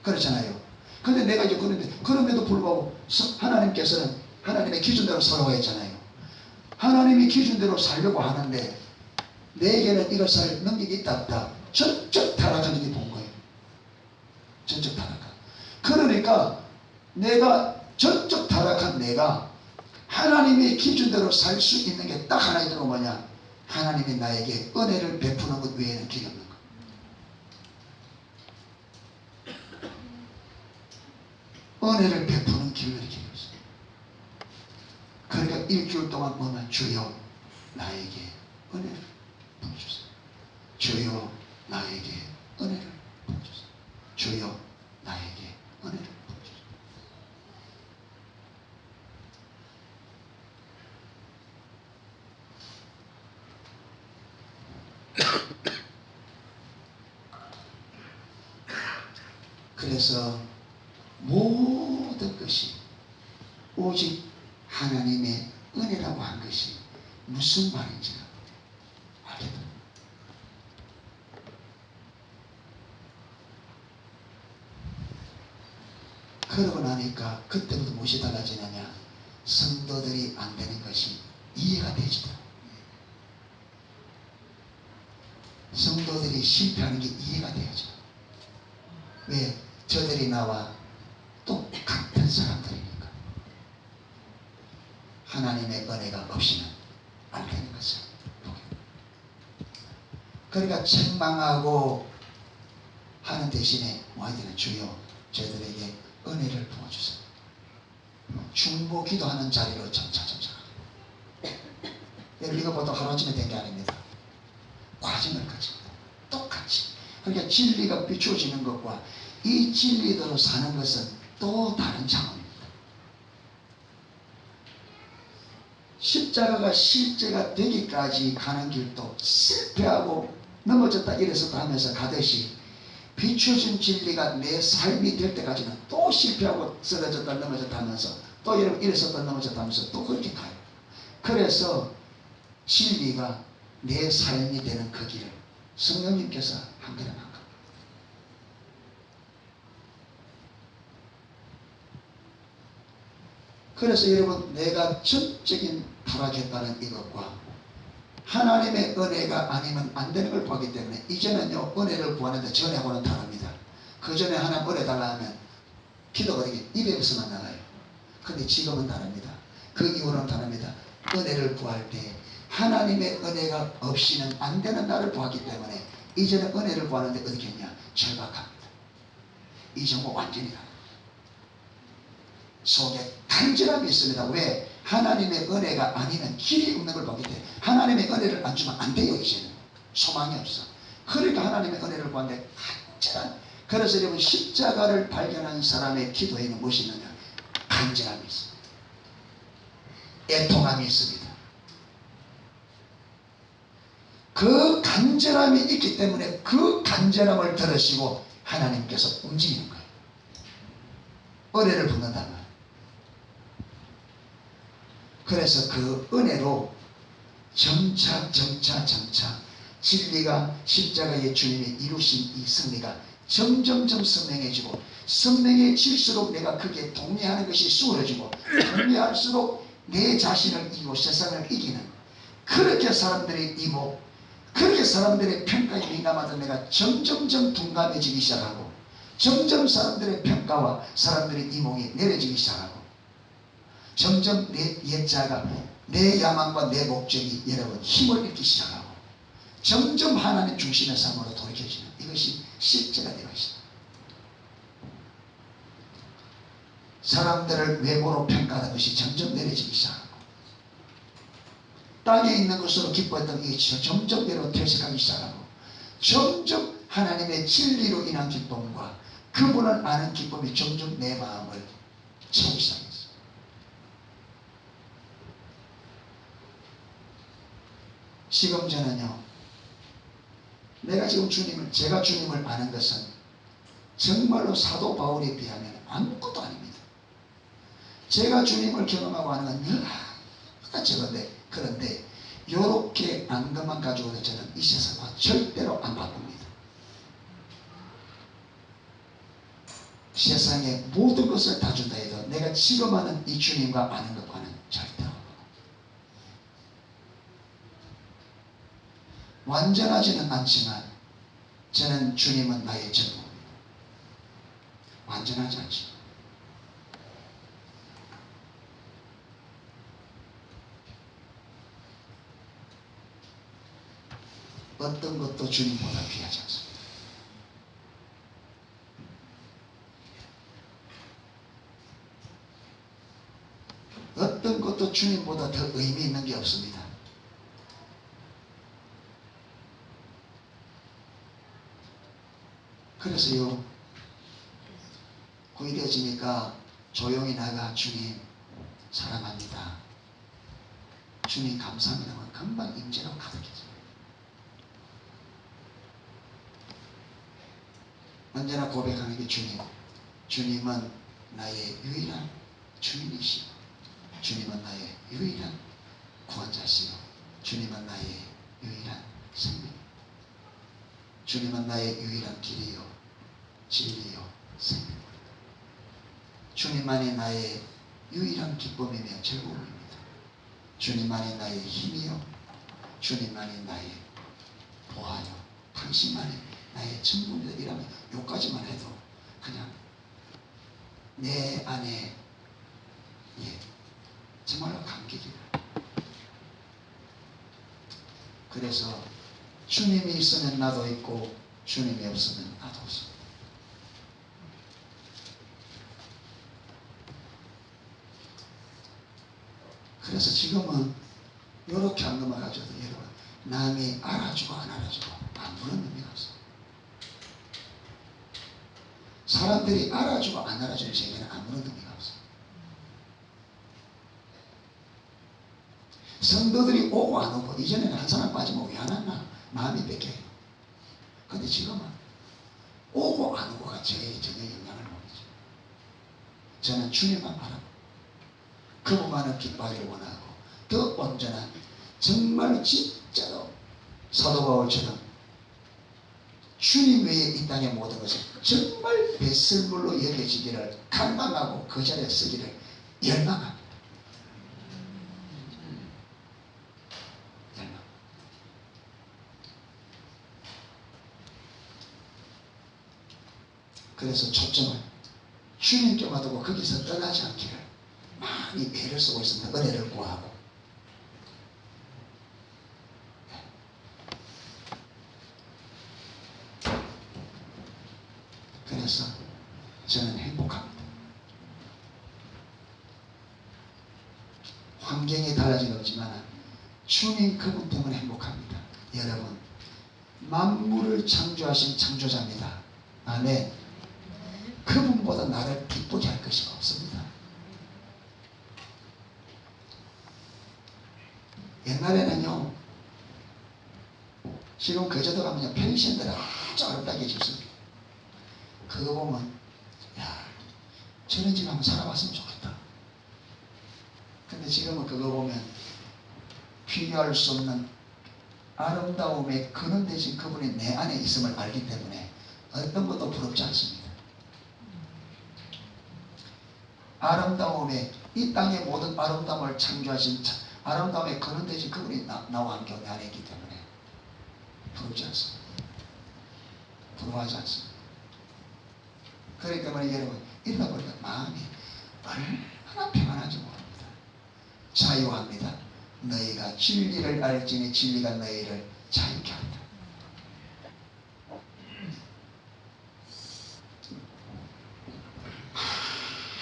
A: 그렇잖아요. 근데 내가 이제 그럼에도 불구하고 하나님께서는 하나님의 기준대로 살아야 했잖아요. 하나님이 기준대로 살려고 하는데 내게는 이걸 살 능력이 있다 없다, 전적 타락하는 게 본 거예요. 전적 타락한. 그러니까 내가 전적 타락한 내가 하나님의 기준대로 살 수 있는 게 딱 하나 있다고, 뭐냐, 하나님이 나에게 은혜를 베푸는 것 외에는 길이 없는 거. 은혜를 베푸는 길이 없어요. 그러니까 일주일 동안 뭐냐, 주여 나에게 은혜를 부어주세요. 주여 나에게 은혜를 부어주세요. 주여 나에게 은혜를 부어주세요. 그래서 모든 것이 오직 하나님의 은혜라고 한 것이 무슨 말인지를 알게 됩니다. 그러고 나니까 그때부터 무엇이 달라지느냐, 성도들이 안 되는 것이 이해가 되지도, 성도들이 실패하는 게 이해가 되어져. 왜? 저들이 나와 똑같은 사람들이니까. 하나님의 은혜가 없이는 안 되는 것을 보게. 그러니까 책망하고 하는 대신에 뭐 해야 되나, 주여 저들에게 은혜를 부어주세요. 중보 기도하는 자리로 점차 여러분, 이거 보통 하루아침에 된 게 아닙니다. 과정을 거칩니다. 똑같이. 그러니까 진리가 비추어지는 것과 이 진리대로 사는 것은 또 다른 차원입니다. 십자가가 실제가 되기까지 가는 길도 실패하고 넘어졌다 일어섰다 하면서 가듯이, 비추어진 진리가 내 삶이 될 때까지는 또 실패하고 쓰러졌다 넘어졌다 하면서 또 일어섰다 넘어졌다 하면서 또 그렇게 가요. 그래서 진리가 내 삶이 되는 그 길을 성령님께서 한겨레만 겁니다. 그래서 여러분, 내가 전적인 타락했다는 이것과 하나님의 은혜가 아니면 안 되는 걸 보기 때문에, 이제는요 은혜를 구하는데 전에하고는 다릅니다. 그 전에 하나님 은혜 달라 하면 기도가 이게 입에서만 나가요. 근데 지금은 다릅니다. 그 이후로는 다릅니다. 은혜를 구할 때 하나님의 은혜가 없이는 안 되는 나를 보았기 때문에 이제는 은혜를 구하는데 어떻게 했냐, 절박합니다. 이 정도 완전히 다릅니다. 속에 간절함이 있습니다. 왜? 하나님의 은혜가 아니면 길이 없는 걸 보기 때문에 하나님의 은혜를 안 주면 안 돼요. 이제는 소망이 없어. 그러니까 하나님의 은혜를 구하는데 간절한. 그래서 여러분, 십자가를 발견한 사람의 기도에는 무엇이 있느냐, 간절함이 있습니다. 애통함이 있습니다. 그 간절함이 있기 때문에 그 간절함을 들으시고 하나님께서 움직이는 거예요. 은혜를 붓는단 말이에요. 그래서 그 은혜로 점차 진리가 십자가의 주님이 이루신 이 승리가 점점점 선명해지고, 선명해질수록 내가 그게 동의하는 것이 수월해지고, 동의할수록 내 자신을 이기고 세상을 이기는, 그렇게 사람들의 이목, 그렇게 사람들의 평가에 민감하던 내가 점점점 둔감해지기 시작하고, 점점 사람들의 평가와 사람들의 이목이 내려지기 시작하고, 점점 내 옛자가, 내 야망과 내 목적이 여러분 힘을 잃기 시작하고, 점점 하나님 중심의 삶으로 돌이켜지는, 이것이 실제가 되어 있습니다. 사람들을 외모로 평가하는 것이 점점 내려지기 시작하고 땅에 있는 것으로 기뻐했던 것이 점점 내로 퇴색하기 시작하고 점점 하나님의 진리로 인한 기쁨과 그분을 아는 기쁨이 점점 내 마음을 채우기 시작했어요. 지금 저는요, 제가 주님을 아는 것은 정말로 사도 바울에 비하면 아무것도 아닙니다. 제가 주님을 경험하고 하는 건 너무나 적은데, 그런데 이렇게 안 것만 가지고도 저는 이 세상과 절대로 안 바꿉니다. 세상의 모든 것을 다 준다 해도 내가 지금 하는 이 주님과 아는 것과는 절대로 완전하지는 않지만 저는 주님은 나의 전부입니다. 완전하지 않지만 어떤 것도 주님보다 귀하지 않습니다. 어떤 것도 주님보다 더 의미 있는 게 없습니다. 그래서요, 거의 되어지니까 조용히 나가 주님 사랑합니다, 주님 감사합니다 하면 금방 임재로 가득해져요. 언제나 고백하는 게 주님은 나의 유일한 주인이시오, 주님은 나의 유일한 구원자시오, 주님은 나의 유일한 생명, 주님은 나의 유일한 길이요 진리요 생명, 주님만이 나의 유일한 기쁨이며 즐거움입니다. 주님만이 나의 힘이요, 주님만이 나의 보아요, 당신만이 나의 전부입니다. 이러면 요까지만 해도 그냥 내 안에 정말로 감격이에요. 그래서 주님이 있으면 나도 있고 주님이 없으면 나도 없습니다. 그래서 지금은 이렇게 한 것만 가져도 여러분, 남이 알아주고 안 알아주고 아무런 의미가 없어요. 사람들이 알아주고 안 알아주는 세계는 아무런 의미가 없어요. 성도들이 오고 안 오고, 이전에는 한 사람 빠지면 왜 안 왔나 마음이 뺏겨요. 근데 지금은 오고 안 오고가 저에게 전혀 영향을 모르죠. 저는 주님만 바라고 그분만을 기뻐하기를 원하고 더 온전한, 정말 진짜로 사도 바울처럼 주님 외에 이 땅의 모든 것이 정말 배설물로 여겨지기를 갈망하고 그 자리에 쓰기를 열망합니다. 열망. 그래서 초점을 주님께만 두고 거기서 떠나지 않기를 많이 애를 쓰고 있습니다. 은혜를 구하고. 그래서 저는 행복합니다. 환경이 달라진 없지만 주님 그분 때문에 행복합니다. 여러분, 만물을 창조하신 창조자입니다. 아멘. 그분보다 나를 기쁘게 할 것이 없습니다. 옛날에는요, 지금 거제도 가면요, 펜션들 아주 아름답게 짓습니다. 그거 보면, 야, 저런 집 한번 살아봤으면 좋겠다. 근데 지금은 그거 보면 비교할 수 없는 아름다움의 근원 대신 그분이 내 안에 있음을 알기 때문에 어떤 것도 부럽지 않습니다. 아름다움의, 이 땅의 모든 아름다움을 창조하신 아름다움의 근원 대신 그분이 나와 함께 내 안에 있기 때문에 부럽지 않습니다. 부러워하지 않습니다. 그렇기 때문에 여러분, 이러다 보니까 마음이 얼마나 평안한지 모릅니다. 자유합니다. 너희가 진리를 알지니 진리가 너희를 자유케 한다.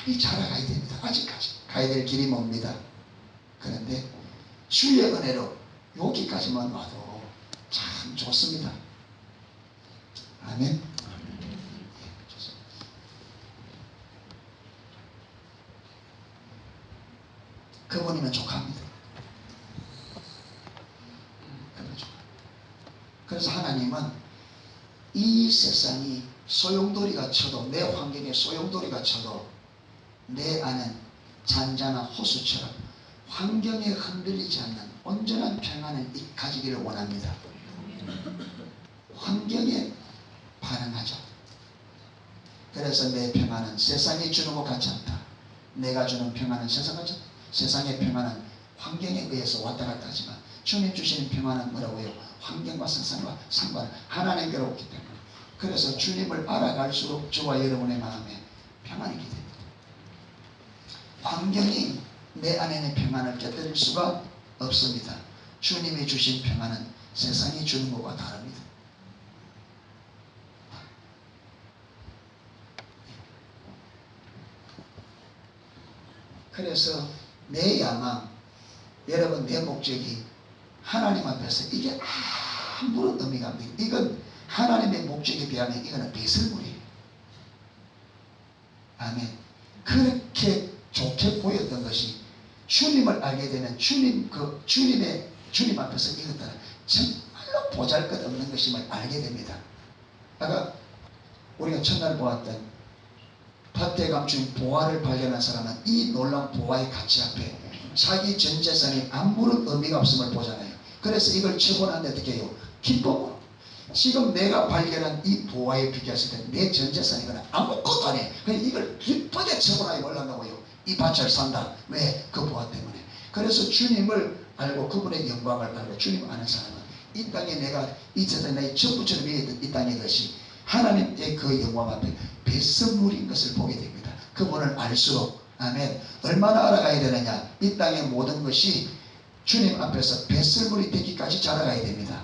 A: 많이 자라가야 됩니다. 아직까지 가야 될 길이 멉니다. 그런데 주의 은혜로 여기까지만 와도 참 좋습니다. 아멘. 예, 좋습니다. 그분이면 족합니다. 그분 족합니다. 그래서 하나님은 이 세상이 소용돌이가 쳐도, 내 환경에 소용돌이가 쳐도 내 안은 잔잔한 호수처럼 환경에 흔들리지 않는 온전한 평안을 가지기를 원합니다. 환경에 반응하죠. 그래서 내 평안은 세상이 주는 것 같지 않다. 내가 주는 평안은 세상의 평안은 환경에 의해서 왔다 갔다 하지만 주님 주시는 평안은 뭐라고요? 환경과 상관 하나님께로 오기 때문에. 그래서 주님을 알아갈수록 저와 여러분의 마음에 평안이 됩니다. 환경이 내 안에는 평안을 깨뜨릴 수가 없습니다. 주님이 주신 평안은 세상이 주는 것과 다릅니다. 그래서 내 야망, 여러분 내 목적이 하나님 앞에서 이게 아무런 의미가 없습니다. 이건 하나님의 목적에 비하면 이거는 배설물이에요. 아멘. 그렇게 좋게 보였던 것이 주님을 알게 되면 주님 앞에서 이것들은 정말로 보잘것없는 것임을 알게 됩니다. 아까 우리가 첫날 보았던 밭에 감춘 보화를 발견한 사람은 이 놀라운 보화의 가치 앞에 자기 전 재산이 아무런 의미가 없음을 보잖아요. 그래서 이걸 처분하는데 어떻게 해요? 기쁨으로. 지금 내가 발견한 이 보화에 비교했을 때 내 전 재산이거나 아무것도 아니에요. 그냥 이걸 기쁘게 처분하게 올라가고요. 이 밭을 산다. 왜? 그 보화 때문에. 그래서 주님을 알고 그분의 영광을 알고 주님 아는 사람은 이 땅에 내가 이 세상에 나의 전부처럼 이 땅의 것이 하나님의 그 영광 앞에 배설물인 것을 보게 됩니다. 그분을 알수록 아멘. 얼마나 알아가야 되느냐? 이 땅의 모든 것이 주님 앞에서 배설물이 되기까지 자라가야 됩니다.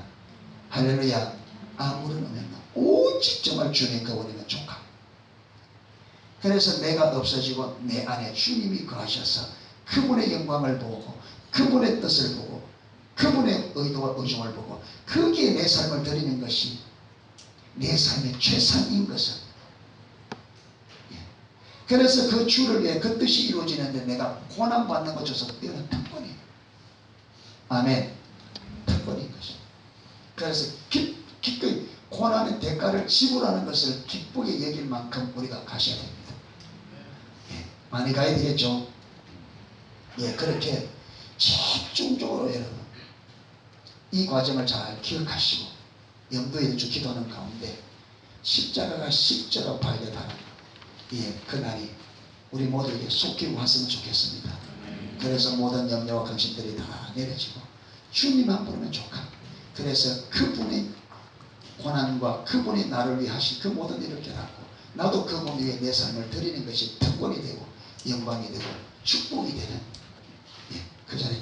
A: 할렐루야. 아무런 의미 없는 오직 정말 주님 그분이면 족합. 그래서 내가 없어지고 내 안에 주님이 거하셔서 그분의 영광을 보고 그분의 뜻을 보고 그분의 의도와 의중을 보고 거기에 내 삶을 드리는 것이 내 삶의 최상인 것을. 그래서 그 주를 위해 그 뜻이 이루어지는데 내가 고난받는 것 줘서 이거는 특권이에요. 아멘. 특권인 것입니다. 그래서 기꺼이 고난의 대가를 지불하는 것을 기쁘게 여길 만큼 우리가 가셔야 됩니다. 예, 많이 가야 되겠죠. 예, 그렇게 집중적으로 여러분 이 과정을 잘 기억하시고 염두에 두고 기도하는 가운데 십자가가 십자가 발견하는 예, 그날이 우리 모두에게 속히 왔으면 좋겠습니다. 그래서 모든 염려와 근심들이 다 내려지고 주님만 부르면 족합. 그래서 그분의 고난과 그분이 나를 위해 하신 그 모든 일을 깨닫고 나도 그분 위해 내 삶을 드리는 것이 특권이 되고 영광이 되고 축복이 되는 예, 그 자리에